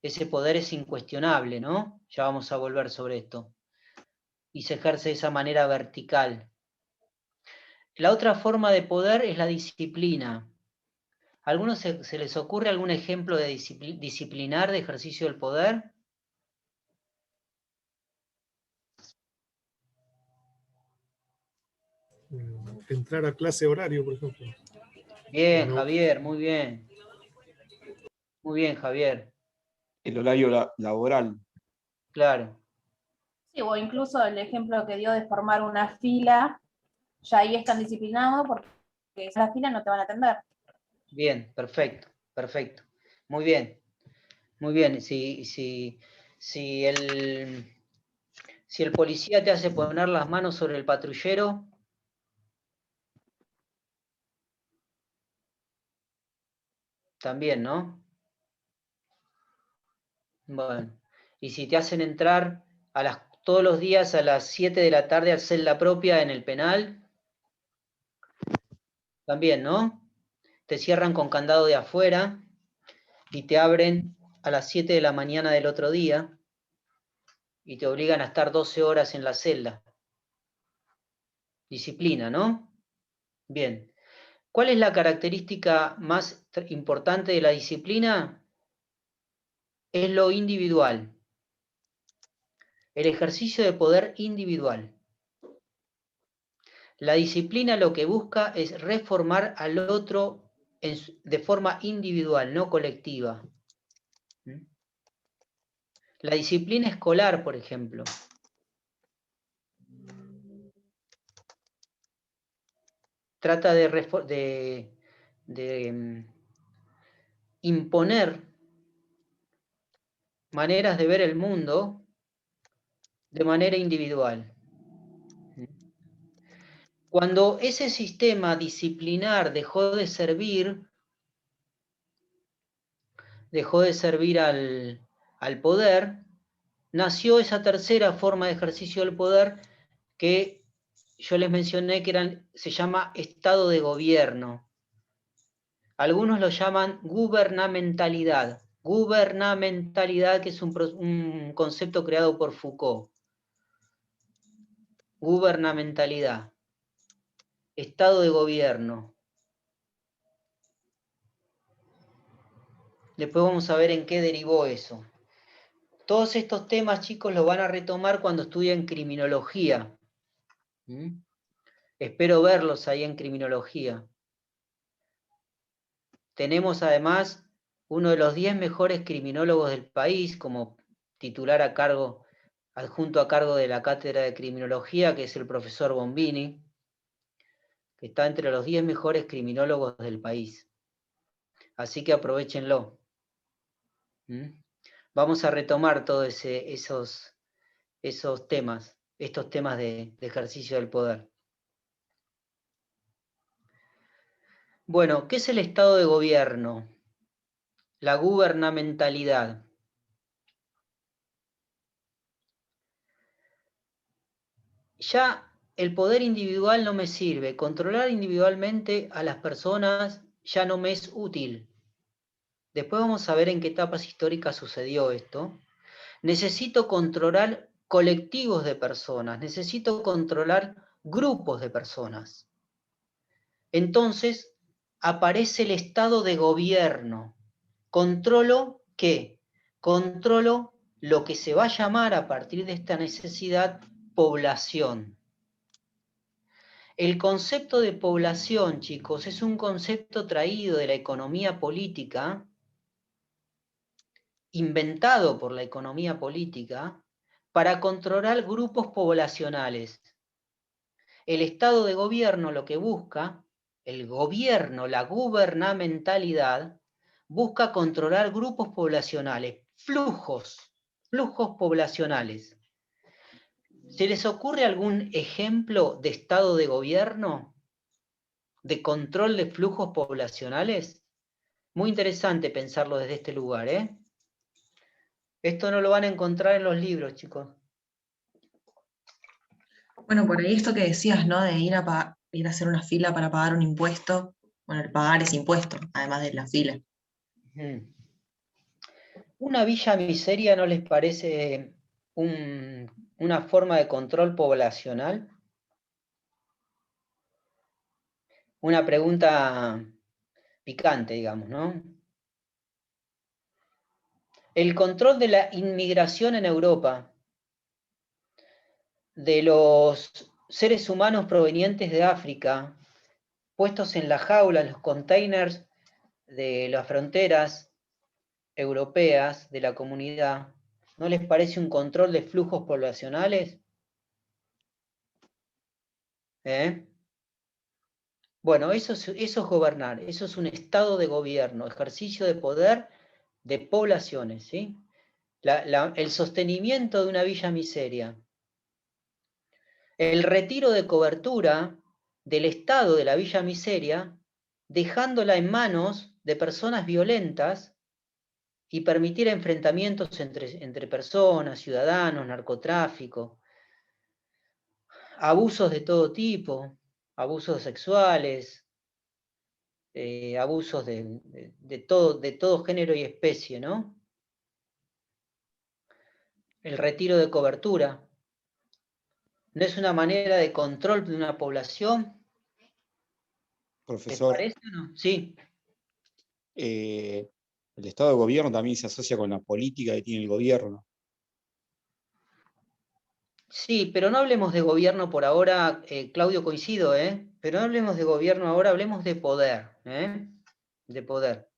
Ese poder es incuestionable, ¿no? Ya vamos a volver sobre esto. Y se ejerce de esa manera vertical. La otra forma de poder es la disciplina. ¿A algunos se les ocurre algún ejemplo de disciplinar de ejercicio del poder? Entrar a clase horario, por ejemplo. Bien, no. Javier, muy bien. Muy bien, Javier. El horario laboral. Claro. Sí, o incluso el ejemplo que dio de formar una fila, ya ahí están disciplinados porque en la fila no te van a atender. Bien, perfecto, perfecto. Muy bien. Muy bien. Si el policía te hace poner las manos sobre el patrullero, También, ¿no? Bueno, y si te hacen entrar todos los días a las 7 de la tarde a celda propia en el penal, también, ¿no? Te cierran con candado de afuera y te abren a las 7 de la mañana del otro día y te obligan a estar 12 horas en la celda. Disciplina, ¿no? Bien. ¿Cuál es la característica más importante de la disciplina? Es lo individual. El ejercicio de poder individual. La disciplina lo que busca es reformar al otro de forma individual, no colectiva. La disciplina escolar, por ejemplo. Trata de imponer maneras de ver el mundo de manera individual. Cuando ese sistema disciplinar dejó de servir al poder, nació esa tercera forma de ejercicio del poder que yo les mencioné que se llama estado de gobierno. Algunos lo llaman gubernamentalidad. Gubernamentalidad, que es un concepto creado por Foucault. Gubernamentalidad. Estado de gobierno. Después vamos a ver en qué derivó eso. Todos estos temas, chicos, los van a retomar cuando estudien criminología. Espero verlos ahí en criminología. Tenemos además uno de los 10 mejores criminólogos del país como titular adjunto a cargo de la cátedra de criminología, que es el profesor Bombini, que está entre los 10 mejores criminólogos del país. Así que aprovechenlo. Vamos a retomar todos esos temas, estos temas de ejercicio del poder. Bueno, ¿qué es el estado de gobierno? La gubernamentalidad. Ya el poder individual no me sirve. Controlar individualmente a las personas ya no me es útil. Después vamos a ver en qué etapas históricas sucedió esto. Necesito controlar colectivos de personas, necesito controlar grupos de personas. Entonces aparece el estado de gobierno. ¿Controlo qué? Controlo lo que se va a llamar a partir de esta necesidad población. El concepto de población, chicos, es un concepto traído de la economía política, inventado por la economía política, para controlar grupos poblacionales. El estado de gobierno lo que busca, el gobierno, la gubernamentalidad, busca controlar grupos poblacionales, flujos poblacionales. ¿Se les ocurre algún ejemplo de estado de gobierno, de control de flujos poblacionales? Muy interesante pensarlo desde este lugar, ¿eh? Esto no lo van a encontrar en los libros, chicos. Bueno, por ahí esto que decías, ¿no? De ir a hacer una fila para pagar un impuesto. Bueno, el pagar ese impuesto, además de la fila. ¿Una villa miseria no les parece una forma de control poblacional? Una pregunta picante, digamos, ¿no? El control de la inmigración en Europa, de los seres humanos provenientes de África, puestos en la jaula, en los containers de las fronteras europeas de la comunidad, ¿no les parece un control de flujos poblacionales? Bueno, eso es gobernar, eso es un estado de gobierno, ejercicio de poder de poblaciones, ¿sí? El sostenimiento de una villa miseria. El retiro de cobertura del estado de la villa miseria, dejándola en manos de personas violentas y permitir enfrentamientos entre personas, ciudadanos, narcotráfico, abusos de todo tipo, abusos sexuales, abusos de todo género y especie, ¿no? El retiro de cobertura. ¿No es una manera de control de una población? Profesor, ¿Te parece o no? Sí. el estado de gobierno también se asocia con la política que tiene el gobierno. Sí, pero no hablemos de gobierno por ahora, Claudio, coincido, pero no hablemos de gobierno ahora, hablemos de poder, de poder.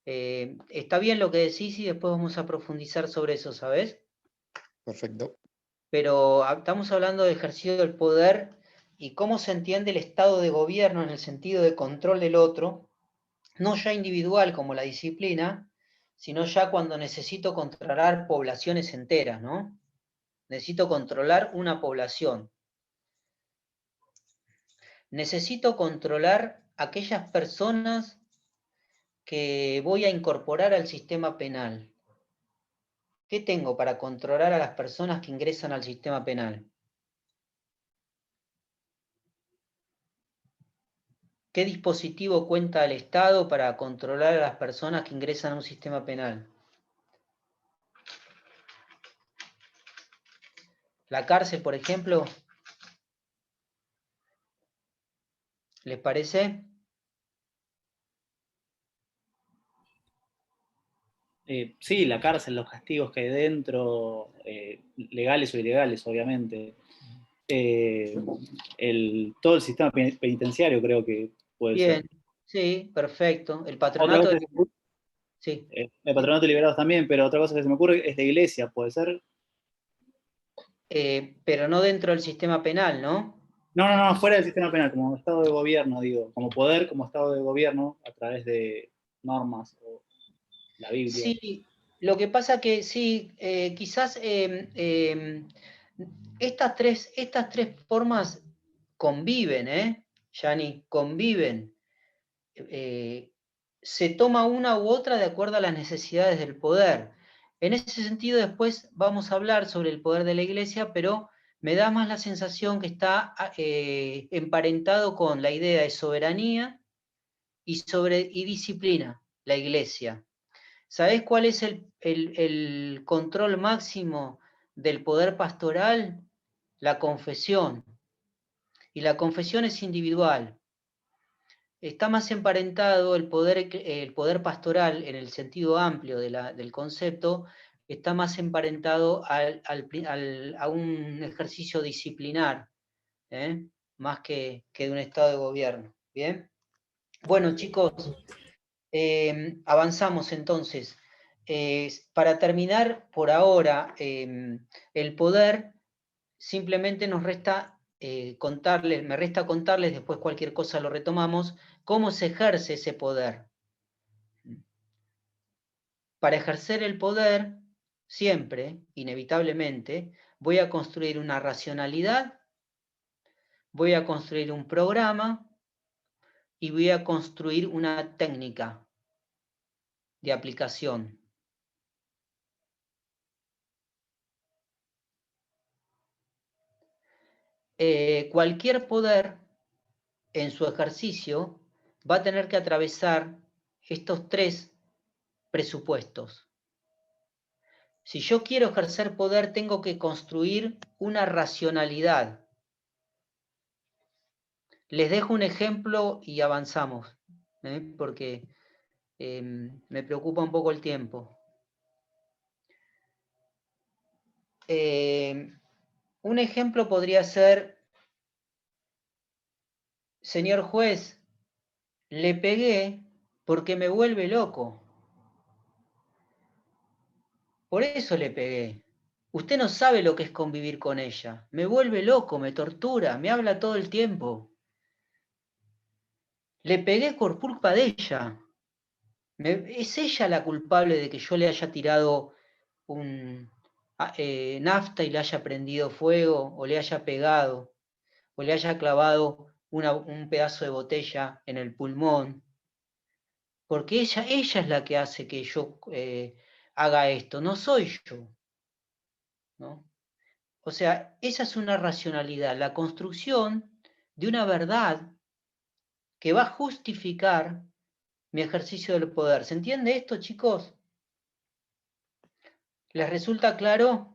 Está bien lo que decís y después vamos a profundizar sobre eso, ¿sabes? Perfecto. Pero estamos hablando de ejercicio del poder y cómo se entiende el estado de gobierno en el sentido de control del otro, no ya individual como la disciplina, sino ya cuando necesito controlar poblaciones enteras, ¿no? Necesito controlar una población. Necesito controlar aquellas personas que voy a incorporar al sistema penal. ¿Qué tengo para controlar a las personas que ingresan al sistema penal? ¿Qué dispositivo cuenta el Estado para controlar a las personas que ingresan a un sistema penal? La cárcel, por ejemplo. ¿Les parece? Sí, la cárcel, los castigos que hay dentro, legales o ilegales, obviamente. Todo el sistema penitenciario creo que puede ser. Bien, sí, perfecto. El Otra patronato cosa de... Sí. el patronato de liberados también, pero otra cosa que se me ocurre es de iglesia, puede ser. Pero no dentro del sistema penal, ¿no? No, fuera del sistema penal, como estado de gobierno, digo, como poder, como estado de gobierno, a través de normas o la Biblia. Sí, lo que pasa que sí, quizás estas tres formas conviven, Yani, conviven. Se toma una u otra de acuerdo a las necesidades del poder. En ese sentido, después vamos a hablar sobre el poder de la Iglesia, pero me da más la sensación que está emparentado con la idea de soberanía y disciplina, la Iglesia. ¿Sabés cuál es el control máximo del poder pastoral? La confesión. Y la confesión es individual. Está más emparentado el poder pastoral en el sentido amplio del concepto, está más emparentado a un ejercicio disciplinar, más que de un estado de gobierno. ¿Bien? Bueno, chicos, avanzamos entonces. Para terminar, por ahora, el poder simplemente nos resta me resta contarles, después cualquier cosa lo retomamos, cómo se ejerce ese poder. Para ejercer el poder, siempre, inevitablemente, voy a construir una racionalidad, voy a construir un programa y voy a construir una técnica de aplicación. Cualquier poder en su ejercicio va a tener que atravesar estos tres presupuestos. Si yo quiero ejercer poder, tengo que construir una racionalidad. Les dejo un ejemplo y avanzamos, porque me preocupa un poco el tiempo. Un ejemplo podría ser: señor juez, le pegué porque me vuelve loco. Por eso le pegué. Usted no sabe lo que es convivir con ella. Me vuelve loco, me tortura, me habla todo el tiempo. Le pegué por culpa de ella. Es ella la culpable de que yo le haya tirado nafta y le haya prendido fuego, o le haya pegado, o le haya clavado un pedazo de botella en el pulmón. Porque ella es la que hace que yo haga esto, no soy yo, ¿no? O sea, esa es una racionalidad, la construcción de una verdad que va a justificar mi ejercicio del poder. ¿Se entiende esto, chicos? ¿Les resulta claro?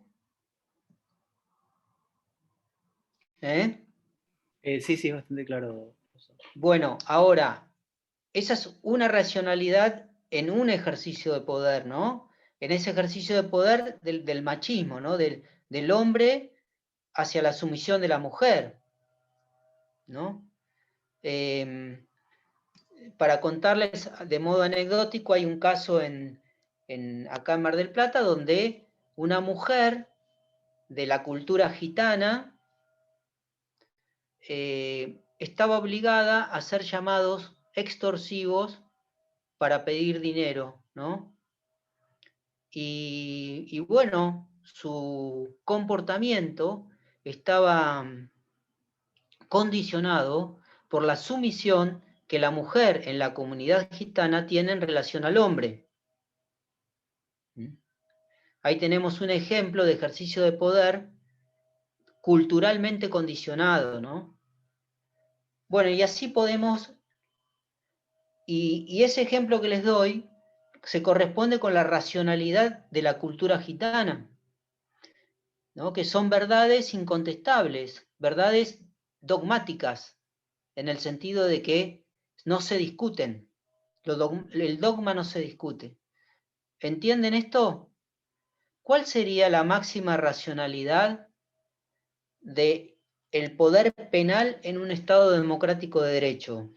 Sí, sí, es bastante claro. Bueno, ahora, esa es una racionalidad en un ejercicio de poder, ¿no? En ese ejercicio de poder del machismo, ¿no? Del hombre hacia la sumisión de la mujer, ¿no? Para contarles de modo anecdótico, hay un caso acá en Mar del Plata donde una mujer de la cultura gitana estaba obligada a hacer llamados extorsivos para pedir dinero, ¿no? Y bueno, su comportamiento estaba condicionado por la sumisión que la mujer en la comunidad gitana tiene en relación al hombre. Ahí tenemos un ejemplo de ejercicio de poder culturalmente condicionado, ¿no? Bueno, y así podemos, y ese ejemplo que les doy se corresponde con la racionalidad de la cultura gitana, ¿no? Que son verdades incontestables, verdades dogmáticas, en el sentido de que no se discuten, el dogma no se discute. ¿Entienden esto? ¿Cuál sería la máxima racionalidad de el poder penal en un Estado democrático de derecho?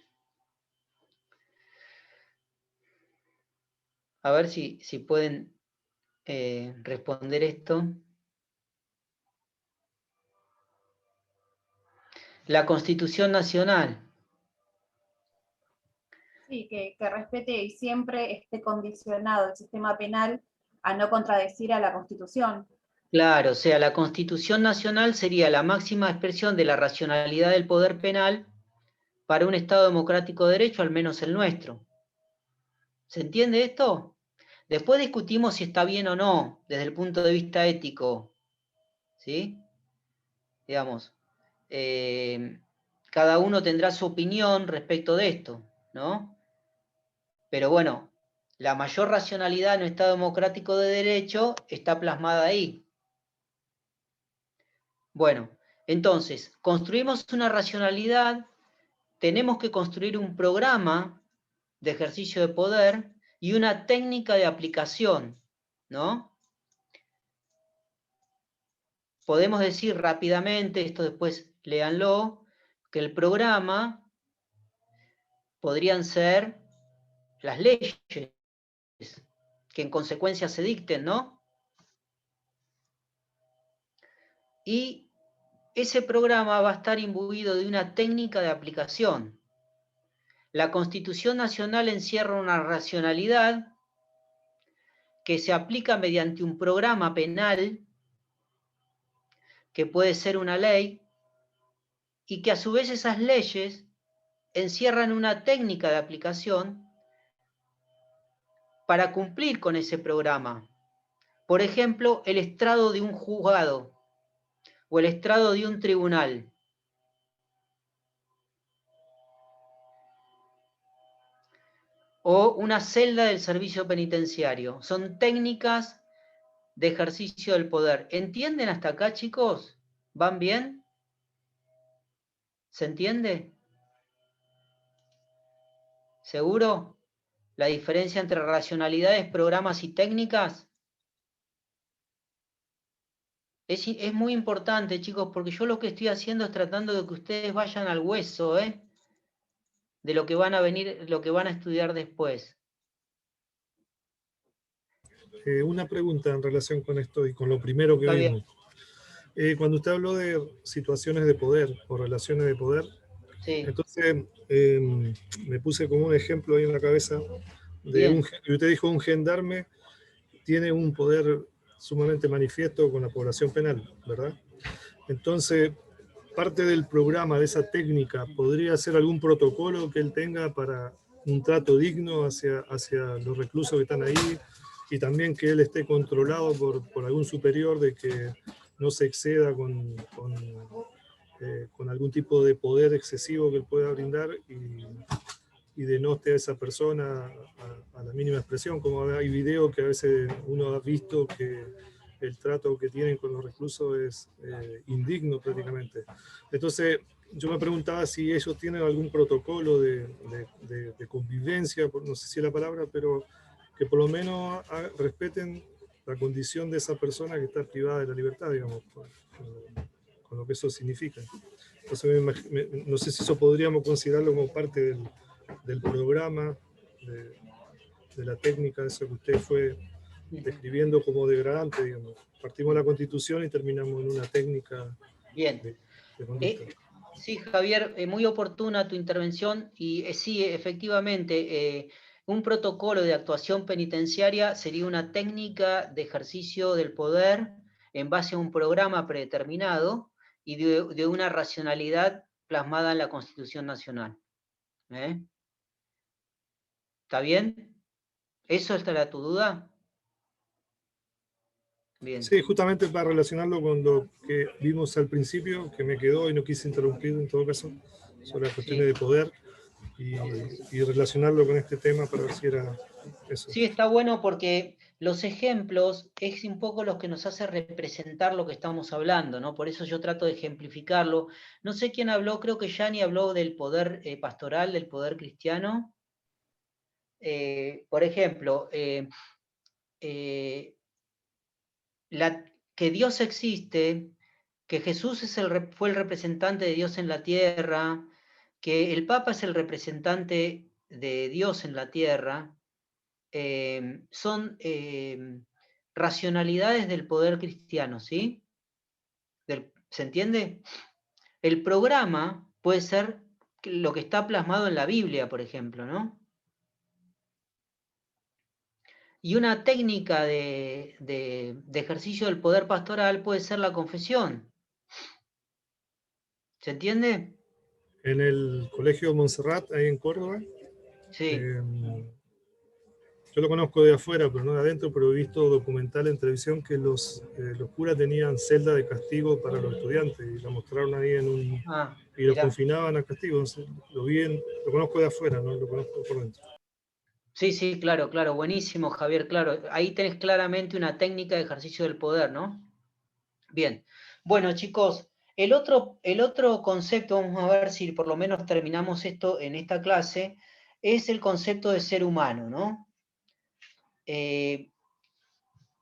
A ver si pueden responder esto. La Constitución Nacional. Sí, que respete y siempre esté condicionado el sistema penal a no contradecir a la Constitución. Claro, o sea, la Constitución Nacional sería la máxima expresión de la racionalidad del poder penal para un Estado democrático de derecho, al menos el nuestro. ¿Se entiende esto? Después discutimos si está bien o no, desde el punto de vista ético. ¿Sí? Digamos, cada uno tendrá su opinión respecto de esto, ¿no? Pero bueno, la mayor racionalidad en un Estado democrático de derecho está plasmada ahí. Bueno, entonces, construimos una racionalidad, tenemos que construir un programa de ejercicio de poder y una técnica de aplicación, ¿no? Podemos decir rápidamente, esto después léanlo, que el programa podrían ser las leyes que en consecuencia se dicten, ¿no? Y ese programa va a estar imbuido de una técnica de aplicación. La Constitución Nacional encierra una racionalidad que se aplica mediante un programa penal, que puede ser una ley, y que a su vez esas leyes encierran una técnica de aplicación para cumplir con ese programa. Por ejemplo, el estrado de un juzgado o el estrado de un tribunal. O una celda del servicio penitenciario. Son técnicas de ejercicio del poder. ¿Entienden hasta acá, chicos? ¿Van bien? ¿Se entiende? ¿Seguro? ¿La diferencia entre racionalidades, programas y técnicas? Es muy importante, chicos, porque yo lo que estoy haciendo es tratando de que ustedes vayan al hueso, de lo que van a venir, lo que van a estudiar después. Una pregunta en relación con esto y con lo primero que vimos. Cuando usted habló de situaciones de poder o relaciones de poder, sí. Entonces me puse como un ejemplo ahí en la cabeza de usted dijo un gendarme tiene un poder sumamente manifiesto con la población penal, ¿verdad? Entonces, parte del programa de esa técnica podría ser algún protocolo que él tenga para un trato digno hacia los reclusos que están ahí, y también que él esté controlado por algún superior, de que no se exceda con algún tipo de poder excesivo que él pueda brindar, y denote a esa persona a la mínima expresión, como hay videos que a veces uno ha visto que el trato que tienen con los reclusos es indigno prácticamente. Entonces, yo me preguntaba si ellos tienen algún protocolo de convivencia, no sé si es la palabra, pero que por lo menos respeten la condición de esa persona que está privada de la libertad, digamos, con lo que eso significa. Entonces, no sé si eso podríamos considerarlo como parte del programa, de la técnica, eso que usted fue describiendo como degradante, digamos. Partimos de la Constitución y terminamos en una técnica. Bien. de conducta. Sí, Javier, muy oportuna tu intervención, y sí, efectivamente, un protocolo de actuación penitenciaria sería una técnica de ejercicio del poder en base a un programa predeterminado y de una racionalidad plasmada en la Constitución Nacional. ¿Está bien? ¿Eso era tu duda? Bien. Sí, justamente para relacionarlo con lo que vimos al principio, que me quedó y no quise interrumpir en todo caso, sobre las cuestiones de poder, y relacionarlo con este tema para ver si era eso. Sí, está bueno porque los ejemplos es un poco lo que nos hace representar lo que estamos hablando, ¿no? Por eso yo trato de ejemplificarlo. No sé quién habló, creo que Yanni habló del poder pastoral, del poder cristiano. Por ejemplo, que Dios existe, que Jesús fue el representante de Dios en la tierra, que el Papa es el representante de Dios en la tierra, son racionalidades del poder cristiano, ¿sí? ¿Se entiende? El programa puede ser lo que está plasmado en la Biblia, por ejemplo, ¿no? Y una técnica de ejercicio del poder pastoral puede ser la confesión. ¿Se entiende? En el Colegio Montserrat, ahí en Córdoba, sí. Yo lo conozco de afuera, pero no de adentro, pero he visto documental en televisión que los curas tenían celda de castigo para los estudiantes, y la mostraron ahí y los confinaban a castigo. Entonces, lo conozco de afuera, no lo conozco por dentro. Sí, sí, claro, buenísimo, Javier, claro. Ahí tenés claramente una técnica de ejercicio del poder, ¿no? Bien. Bueno, chicos, el otro concepto, vamos a ver si por lo menos terminamos esto en esta clase, es el concepto de ser humano, ¿no?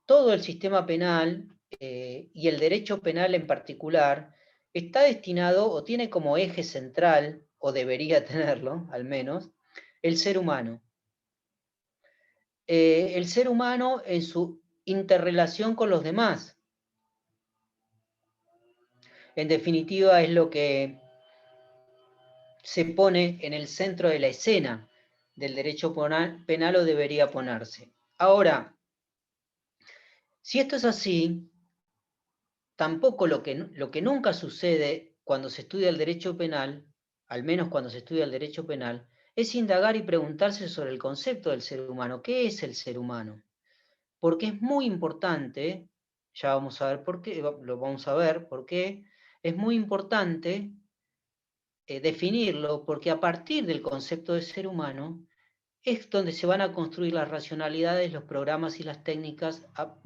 Todo el sistema penal y el derecho penal en particular está destinado o tiene como eje central, o debería tenerlo al menos, el ser humano. El ser humano en su interrelación con los demás. En definitiva, es lo que se pone en el centro de la escena del derecho penal, o debería ponerse. Ahora, si esto es así, tampoco lo que nunca sucede cuando se estudia el derecho penal, al menos cuando se estudia el derecho penal, es indagar y preguntarse sobre el concepto del ser humano. ¿Qué es el ser humano? Porque es muy importante, ya vamos a ver por qué, lo vamos a ver por qué, es muy importante definirlo, porque a partir del concepto de ser humano es donde se van a construir las racionalidades, los programas y las técnicas a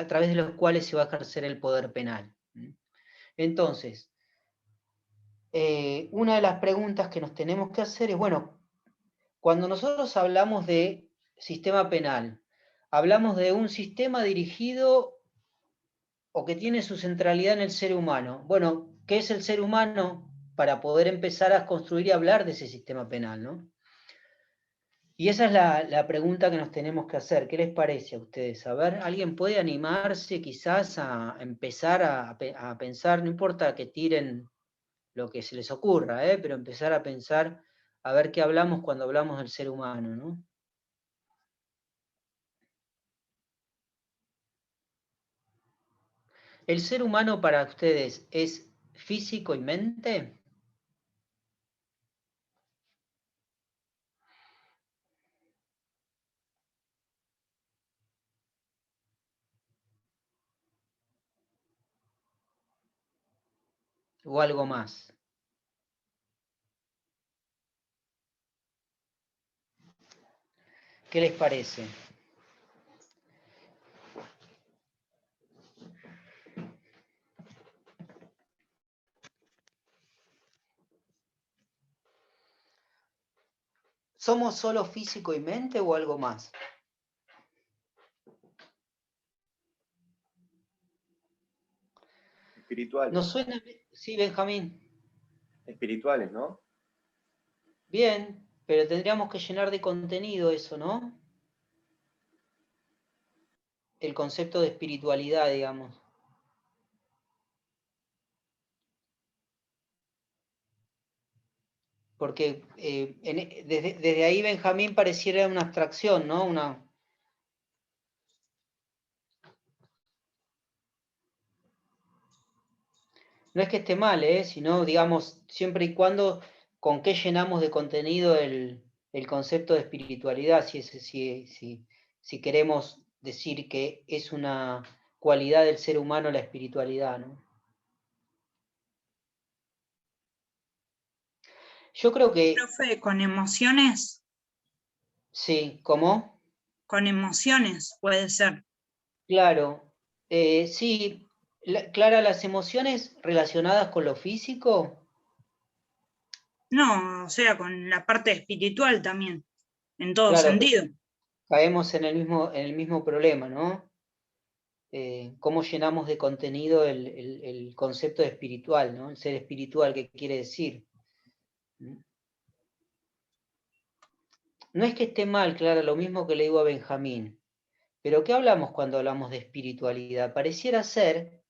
través de los cuales se va a ejercer el poder penal. Entonces, una de las preguntas que nos tenemos que hacer es, bueno, cuando nosotros hablamos de sistema penal, hablamos de un sistema dirigido o que tiene su centralidad en el ser humano. Bueno, ¿qué es el ser humano? Para poder empezar a construir y hablar de ese sistema penal, ¿no? Y esa es la pregunta que nos tenemos que hacer. ¿Qué les parece a ustedes? A ver, ¿alguien puede animarse quizás a empezar a pensar? No importa que tiren lo que se les ocurra, pero empezar a pensar, a ver qué hablamos cuando hablamos del ser humano, ¿no? ¿El ser humano para ustedes es físico y mente? o algo más? ¿Qué les parece? ¿Somos solo físico y mente o algo más? Espirituales. ¿Nos suena? Sí, Benjamín. Espirituales, ¿no? Bien, pero tendríamos que llenar de contenido eso, ¿no? El concepto de espiritualidad, digamos. Porque desde ahí Benjamín pareciera una abstracción, ¿no? No es que esté mal, sino, digamos, siempre y cuando con qué llenamos de contenido el concepto de espiritualidad, si queremos decir que es una cualidad del ser humano la espiritualidad, ¿no? Yo creo que... Profe, ¿con emociones? Sí, ¿cómo? Con emociones, puede ser. Claro, sí, Clara, las emociones relacionadas con lo físico. No, o sea, con la parte espiritual también, en todo Claro, sentido. caemos en el mismo problema, ¿no? Cómo llenamos de contenido el concepto de espiritual, ¿no? El ser espiritual, ¿qué quiere decir? No es que esté mal, Clara, lo mismo que le digo a Benjamín, pero ¿qué hablamos cuando hablamos de espiritualidad? Pareciera ser,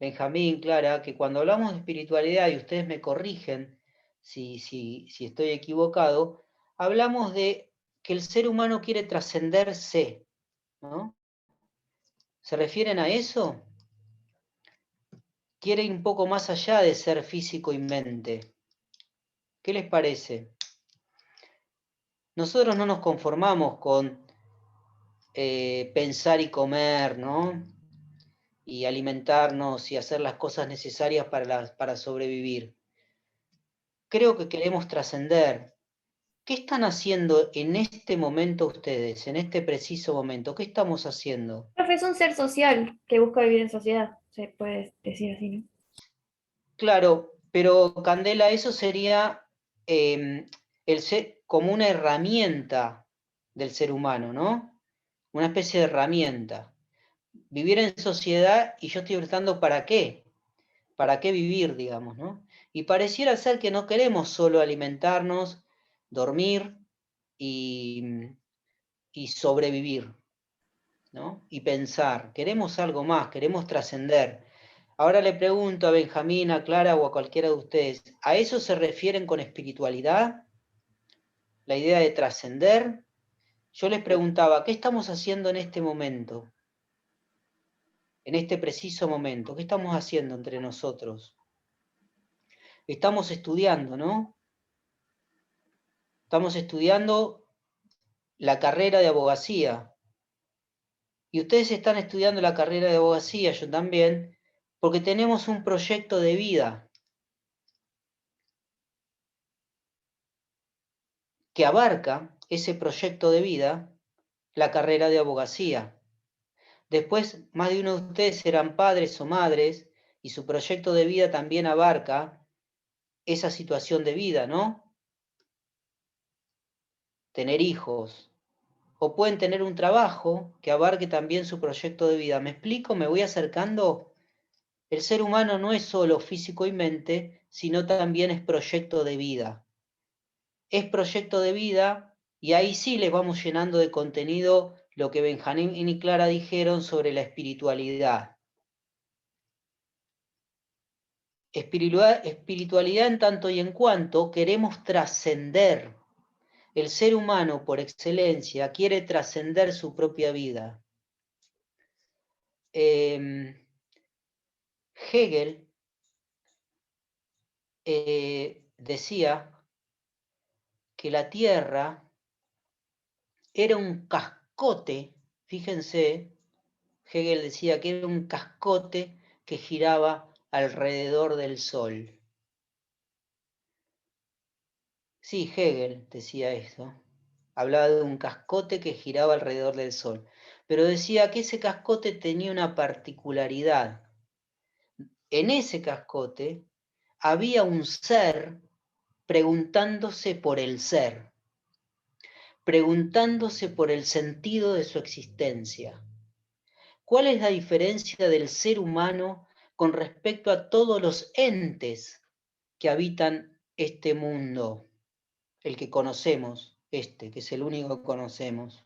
Benjamín, Clara, que cuando hablamos de espiritualidad, y ustedes me corrigen si estoy equivocado, hablamos de que el ser humano quiere trascenderse, ¿no? ¿Se refieren a eso? Quiere ir un poco más allá de ser físico y mente. ¿Qué les parece? Nosotros no nos conformamos con pensar y comer, ¿no? Y alimentarnos y hacer las cosas necesarias para sobrevivir. Creo que queremos trascender. ¿Qué están haciendo en este momento ustedes, en este preciso momento? ¿Qué estamos haciendo? Profe, es un ser social que busca vivir en sociedad, se puede decir así, ¿no? Claro, pero Candela, eso sería el ser como una herramienta del ser humano, ¿no? Una especie de herramienta. Vivir en sociedad, y yo estoy preguntando ¿para qué? ¿Para qué vivir, digamos, ¿no? Y pareciera ser que no queremos solo alimentarnos, dormir y sobrevivir, ¿no? Y pensar, queremos algo más, queremos trascender. Ahora le pregunto a Benjamín, a Clara o a cualquiera de ustedes, ¿a eso se refieren con espiritualidad? ¿La idea de trascender? Yo les preguntaba, ¿qué estamos haciendo en este momento? En este preciso momento, ¿qué estamos haciendo entre nosotros? Estamos estudiando, ¿no? Estamos estudiando la carrera de abogacía. Y ustedes están estudiando la carrera de abogacía, yo también, porque tenemos un proyecto de vida que abarca ese proyecto de vida, la carrera de abogacía. Después, más de uno de ustedes serán padres o madres, y su proyecto de vida también abarca esa situación de vida, ¿no? Tener hijos. O pueden tener un trabajo que abarque también su proyecto de vida. ¿Me explico? ¿Me voy acercando? El ser humano no es solo físico y mente, sino también es proyecto de vida. Es proyecto de vida, y ahí sí les vamos llenando de contenido lo que Benjamín y Clara dijeron sobre la espiritualidad. Espiritualidad en tanto y en cuanto queremos trascender. El ser humano, por excelencia, quiere trascender su propia vida. Hegel decía que la Tierra era un cascote, fíjense, Hegel decía que era un cascote que giraba alrededor del Sol. Sí, Hegel decía eso. Hablaba de un cascote que giraba alrededor del Sol. Pero decía que ese cascote tenía una particularidad. En ese cascote había un ser preguntándose por el ser, preguntándose por el sentido de su existencia. ¿Cuál es la diferencia del ser humano con respecto a todos los entes que habitan este mundo? El que conocemos, que es el único que conocemos.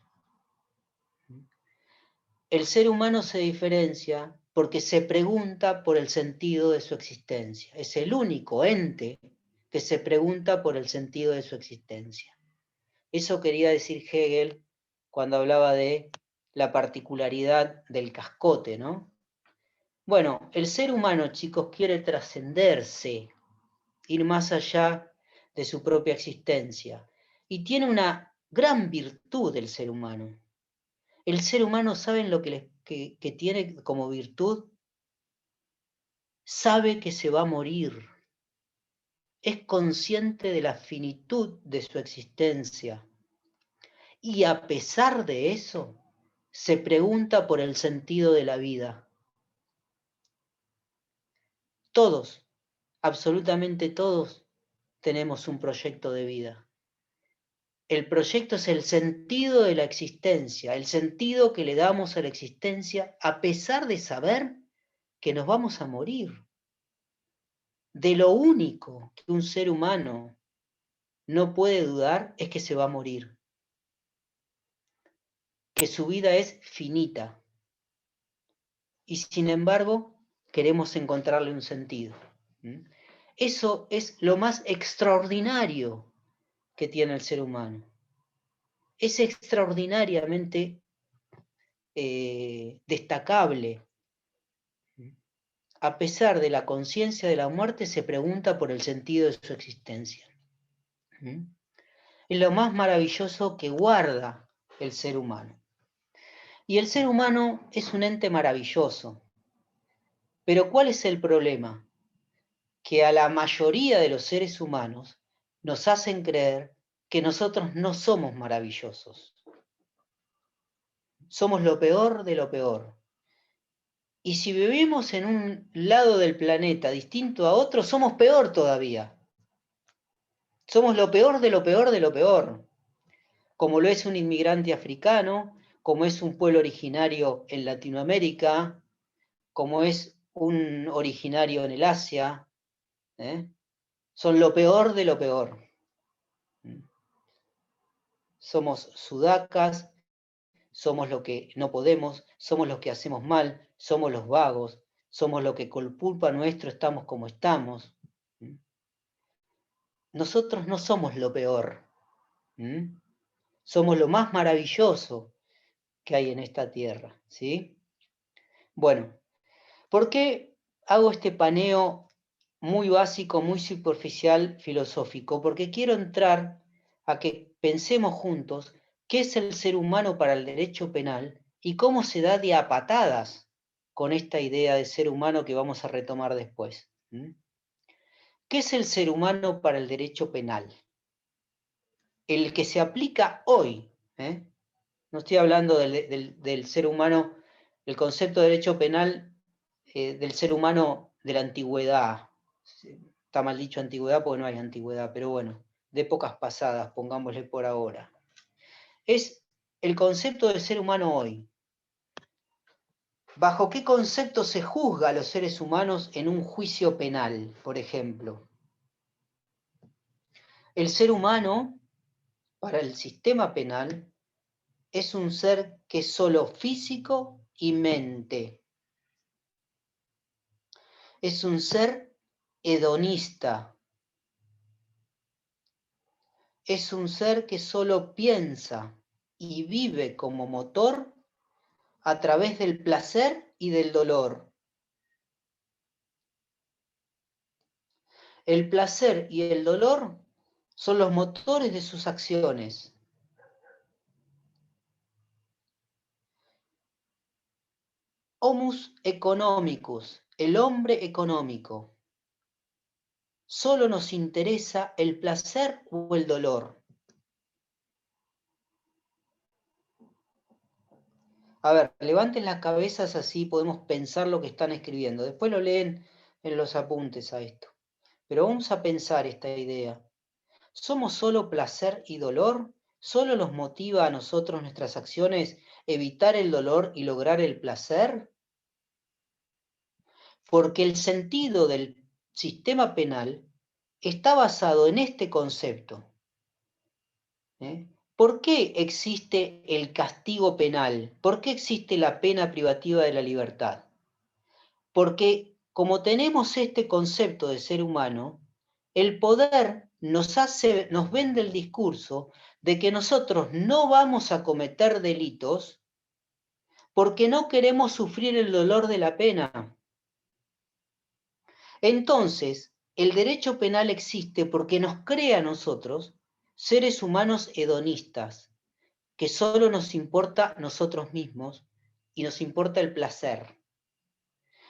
El ser humano se diferencia porque se pregunta por el sentido de su existencia. Es el único ente que se pregunta por el sentido de su existencia. Eso quería decir Hegel cuando hablaba de la particularidad del cascote, ¿no? Bueno, el ser humano, chicos, quiere trascenderse, ir más allá de su propia existencia. Y tiene una gran virtud el ser humano. El ser humano, ¿saben lo que tiene como virtud? Sabe que se va a morir. Es consciente de la finitud de su existencia. Y a pesar de eso, se pregunta por el sentido de la vida. Todos, absolutamente todos, tenemos un proyecto de vida. El proyecto es el sentido de la existencia, el sentido que le damos a la existencia a pesar de saber que nos vamos a morir. De lo único que un ser humano no puede dudar es que se va a morir, que su vida es finita. Y sin embargo, queremos encontrarle un sentido. Eso es lo más extraordinario que tiene el ser humano. Es extraordinariamente destacable. A pesar de la conciencia de la muerte, se pregunta por el sentido de su existencia. Es lo más maravilloso que guarda el ser humano. Y el ser humano es un ente maravilloso. Pero ¿cuál es el problema? Que a la mayoría de los seres humanos nos hacen creer que nosotros no somos maravillosos. Somos lo peor de lo peor. Y si vivimos en un lado del planeta distinto a otro, somos peor todavía. Somos lo peor de lo peor de lo peor. Como lo es un inmigrante africano, como es un pueblo originario en Latinoamérica, como es un originario en el Asia. Son lo peor de lo peor. Somos sudacas, somos lo que no podemos, somos los que hacemos mal, somos los vagos, somos lo que por culpa nuestro estamos como estamos. Nosotros no somos lo peor. Somos lo más maravilloso que hay en esta tierra, ¿sí? Bueno, ¿por qué hago este paneo muy básico, muy superficial, filosófico? Porque quiero entrar a que pensemos juntos qué es el ser humano para el derecho penal y cómo se da de a patadas con esta idea de ser humano que vamos a retomar después. ¿Qué es el ser humano para el derecho penal? El que se aplica hoy, no estoy hablando del ser humano, el concepto de derecho penal del ser humano de la antigüedad. Está mal dicho antigüedad porque no hay antigüedad, pero bueno, de épocas pasadas, pongámosle por ahora. Es el concepto del ser humano hoy. ¿Bajo qué concepto se juzga a los seres humanos en un juicio penal, por ejemplo? El ser humano, para el sistema penal, es un ser que es solo físico y mente. Es un ser hedonista. Es un ser que solo piensa y vive como motor a través del placer y del dolor. El placer y el dolor son los motores de sus acciones. Homus economicus el hombre económico, solo nos interesa el placer o el dolor. A ver, levanten las cabezas así podemos pensar lo que están escribiendo. Después lo leen en los apuntes a esto. Pero vamos a pensar esta idea. ¿Somos solo placer y dolor? ¿Solo nos motiva a nosotros nuestras acciones evitar el dolor y lograr el placer? Porque el sentido del sistema penal está basado en este concepto. ¿Por qué existe el castigo penal? ¿Por qué existe la pena privativa de la libertad? Porque como tenemos este concepto de ser humano, el poder nos vende el discurso de que nosotros no vamos a cometer delitos porque no queremos sufrir el dolor de la pena. Entonces, el derecho penal existe porque nos crea a nosotros seres humanos hedonistas, que solo nos importa nosotros mismos y nos importa el placer.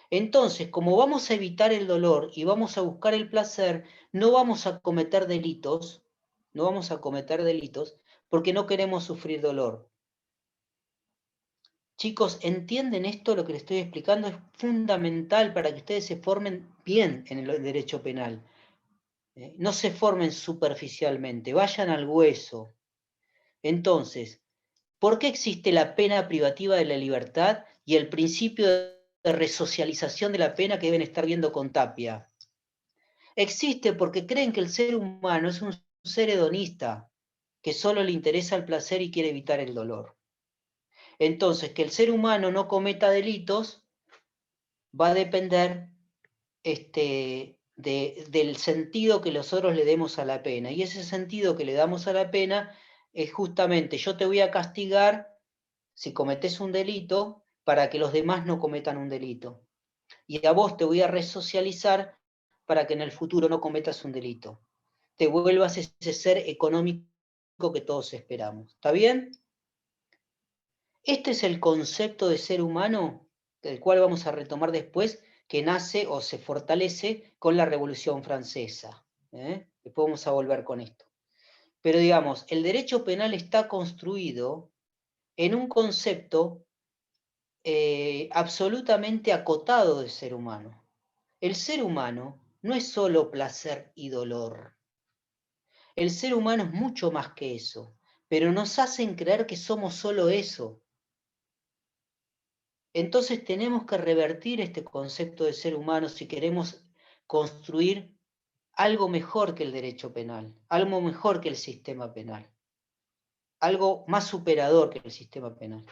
Entonces, como vamos a evitar el dolor y vamos a buscar el placer, no vamos a cometer delitos, porque no queremos sufrir dolor. Chicos, ¿entienden esto? Lo que les estoy explicando es fundamental para que ustedes se formen bien en el derecho penal. No se formen superficialmente, vayan al hueso. Entonces, ¿por qué existe la pena privativa de la libertad y el principio de resocialización de la pena que deben estar viendo con Tapia? Existe porque creen que el ser humano es un ser hedonista, que solo le interesa el placer y quiere evitar el dolor. Entonces, que el ser humano no cometa delitos va a depender del sentido que nosotros le demos a la pena. Y ese sentido que le damos a la pena es justamente, yo te voy a castigar si cometes un delito para que los demás no cometan un delito. Y a vos te voy a resocializar para que en el futuro no cometas un delito. Te vuelvas ese ser económico que todos esperamos. ¿Está bien? Este es el concepto de ser humano, del cual vamos a retomar después, que nace o se fortalece con la Revolución Francesa. Después vamos a volver con esto. Pero digamos, el derecho penal está construido en un concepto absolutamente acotado de ser humano. El ser humano no es solo placer y dolor. El ser humano es mucho más que eso, pero nos hacen creer que somos solo eso. Entonces tenemos que revertir este concepto de ser humano si queremos construir algo mejor que el derecho penal, algo mejor que el sistema penal, algo más superador que el sistema penal.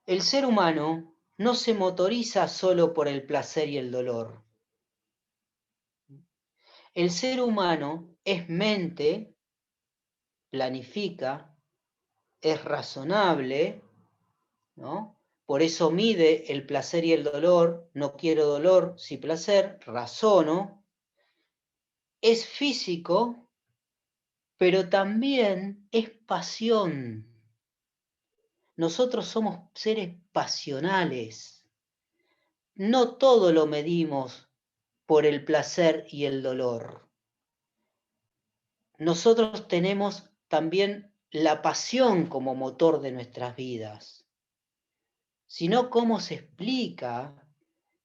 El ser humano no se motoriza solo por el placer y el dolor. El ser humano es mente, planifica, es razonable, ¿no? Por eso mide el placer y el dolor, no quiero dolor, sí placer, razono. Es físico, pero también es pasión. Nosotros somos seres pasionales. No todo lo medimos por el placer y el dolor. Nosotros tenemos también la pasión como motor de nuestras vidas. Si no, ¿cómo se explica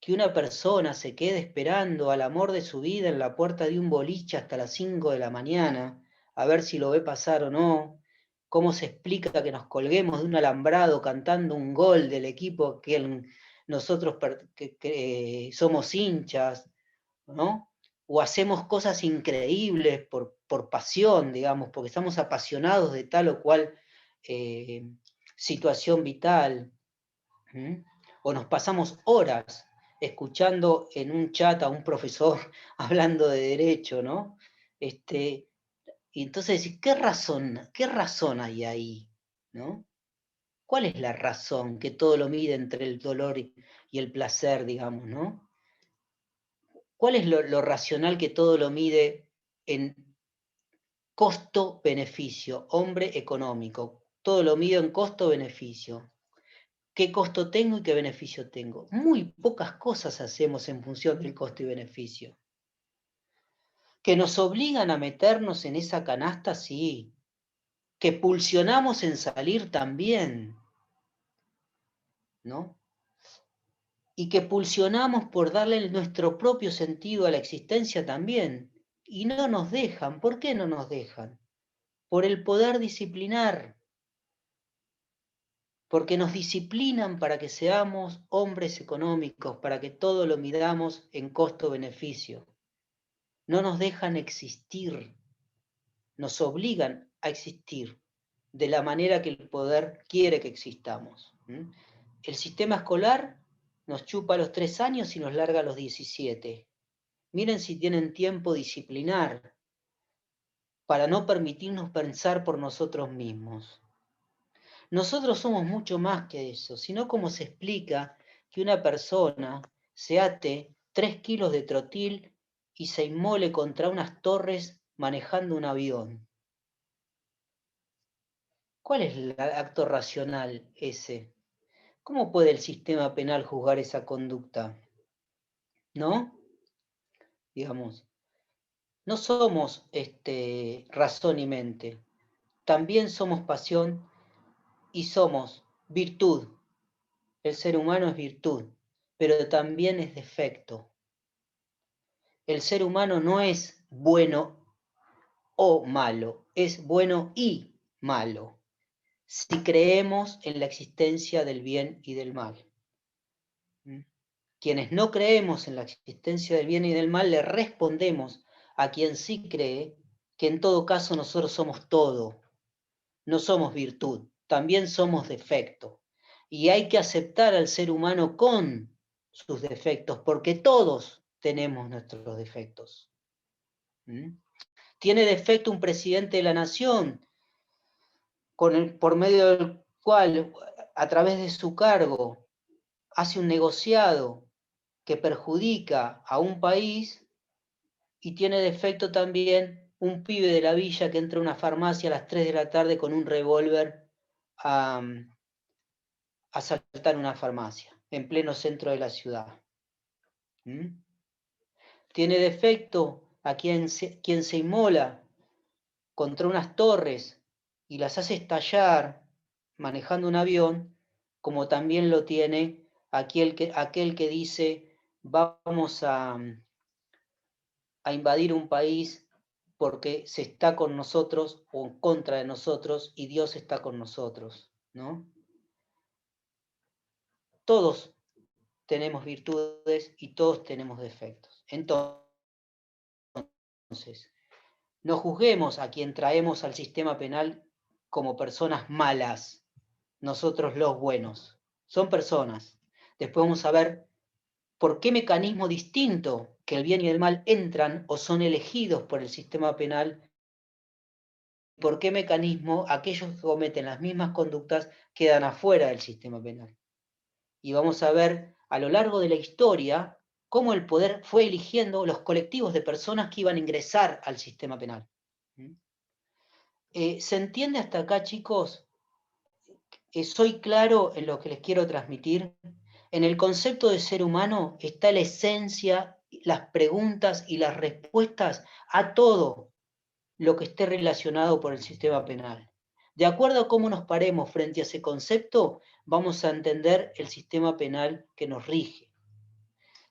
que una persona se quede esperando al amor de su vida en la puerta de un boliche hasta las 5 de la mañana, a ver si lo ve pasar o no? ¿Cómo se explica que nos colguemos de un alambrado cantando un gol del equipo que nosotros somos hinchas, ¿no? O hacemos cosas increíbles por pasión, digamos, porque estamos apasionados de tal o cual situación vital. O nos pasamos horas escuchando en un chat a un profesor hablando de derecho, ¿no? Y entonces, ¿qué razón hay ahí? ¿No? ¿Cuál es la razón que todo lo mide entre el dolor y el placer, digamos, ¿no? ¿Cuál es lo racional que todo lo mide en costo-beneficio, hombre económico? Todo lo mide en costo-beneficio. qué costo tengo y qué beneficio tengo. Muy pocas cosas hacemos en función del costo y beneficio. ¿Que nos obligan a meternos en esa canasta? Sí. ¿Que pulsionamos en salir? También. ¿No? Y que pulsionamos por darle nuestro propio sentido a la existencia también. Y no nos dejan. ¿Por qué no nos dejan? Por el poder disciplinar. Porque nos disciplinan para que seamos hombres económicos, para que todo lo midamos en costo-beneficio. No nos dejan existir, nos obligan a existir de la manera que el poder quiere que existamos. El sistema escolar nos chupa a los 3 años y nos larga a los 17. Miren si tienen tiempo disciplinar para no permitirnos pensar por nosotros mismos. Nosotros somos mucho más que eso, sino cómo se explica que una persona se ate 3 kilos de trotil y se inmole contra unas torres manejando un avión. ¿Cuál es el acto racional ese? ¿Cómo puede el sistema penal juzgar esa conducta? ¿No? Digamos, no somos razón y mente, también somos pasión y somos virtud. El ser humano es virtud, pero también es defecto. El ser humano no es bueno o malo, es bueno y malo, si creemos en la existencia del bien y del mal. Quienes no creemos en la existencia del bien y del mal, le respondemos a quien sí cree que en todo caso nosotros somos todo, no somos virtud, también somos defecto. Y hay que aceptar al ser humano con sus defectos, porque todos tenemos nuestros defectos. Tiene defecto un presidente de la nación, por medio del cual, a través de su cargo, hace un negociado que perjudica a un país, y tiene defecto también un pibe de la villa que entra a una farmacia a las 3 de la tarde con un revólver a asaltar una farmacia, en pleno centro de la ciudad. Tiene defecto a quien se inmola contra unas torres y las hace estallar manejando un avión, como también lo tiene aquel que dice vamos a invadir un país porque se está con nosotros o en contra de nosotros y Dios está con nosotros, ¿no? Todos tenemos virtudes y todos tenemos defectos. Entonces, no juzguemos a quien traemos al sistema penal como personas malas, nosotros los buenos. Son personas. Después vamos a ver por qué mecanismo distinto que el bien y el mal entran o son elegidos por el sistema penal, por qué mecanismo aquellos que cometen las mismas conductas quedan afuera del sistema penal. Y vamos a ver a lo largo de la historia cómo el poder fue eligiendo los colectivos de personas que iban a ingresar al sistema penal. ¿Se entiende hasta acá, chicos? ¿Soy claro en lo que les quiero transmitir? En el concepto de ser humano está la esencia, las preguntas y las respuestas a todo lo que esté relacionado por el sistema penal. De acuerdo a cómo nos paremos frente a ese concepto, vamos a entender el sistema penal que nos rige.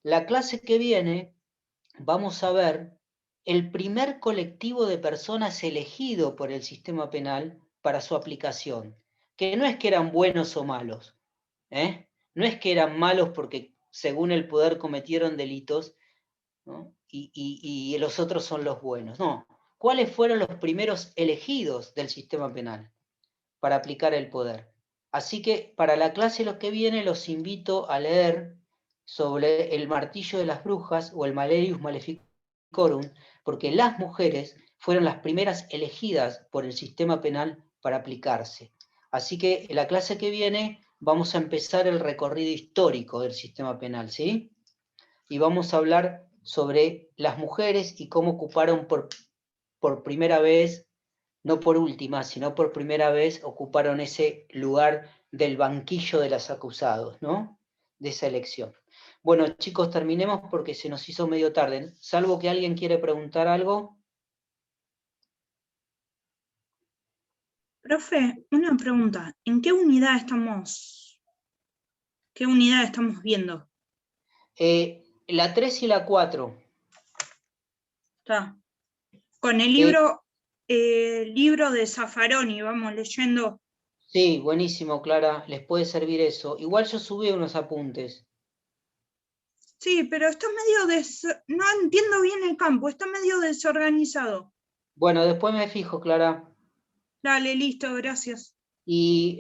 La clase que viene vamos a ver el primer colectivo de personas elegido por el sistema penal para su aplicación, que no es que eran buenos o malos, no es que eran malos porque según el poder cometieron delitos, ¿no? y los otros son los buenos, no. ¿Cuáles fueron los primeros elegidos del sistema penal para aplicar el poder? Así que para la clase lo que viene los invito a leer sobre el martillo de las brujas o el Malleus Maleficorum, porque las mujeres fueron las primeras elegidas por el sistema penal para aplicarse. Así que en la clase que viene vamos a empezar el recorrido histórico del sistema penal, ¿sí? Y vamos a hablar sobre las mujeres y cómo ocuparon por primera vez, no por última, sino por primera vez, ocuparon ese lugar del banquillo de los acusados, ¿no? De esa elección. Bueno, chicos, terminemos porque se nos hizo medio tarde. Salvo que alguien quiere preguntar algo. Profe, una pregunta. ¿En qué unidad estamos viendo? La 3 y la 4. Está. Con el libro de Zaffaroni, vamos leyendo. Sí, buenísimo, Clara. Les puede servir eso. Igual yo subí unos apuntes. Sí, pero está medio no entiendo bien el campo, está medio desorganizado. Bueno, después me fijo, Clara. Dale, listo, gracias. Y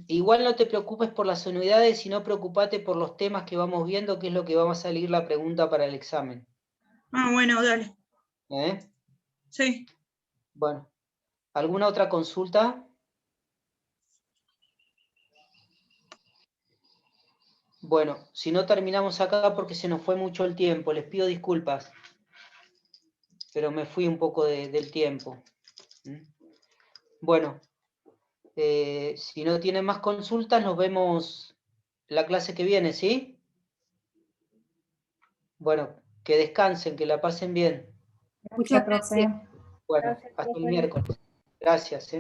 igual no te preocupes por las unidades, sino preocupate por los temas que vamos viendo, que es lo que va a salir la pregunta para el examen. Ah, bueno, dale. Sí. Bueno, ¿alguna otra consulta? Bueno, si no terminamos acá porque se nos fue mucho el tiempo, les pido disculpas, pero me fui un poco del tiempo. Bueno, si no tienen más consultas, nos vemos la clase que viene, ¿sí? Bueno, que descansen, que la pasen bien. Muchas gracias. Bueno, hasta el miércoles. Gracias.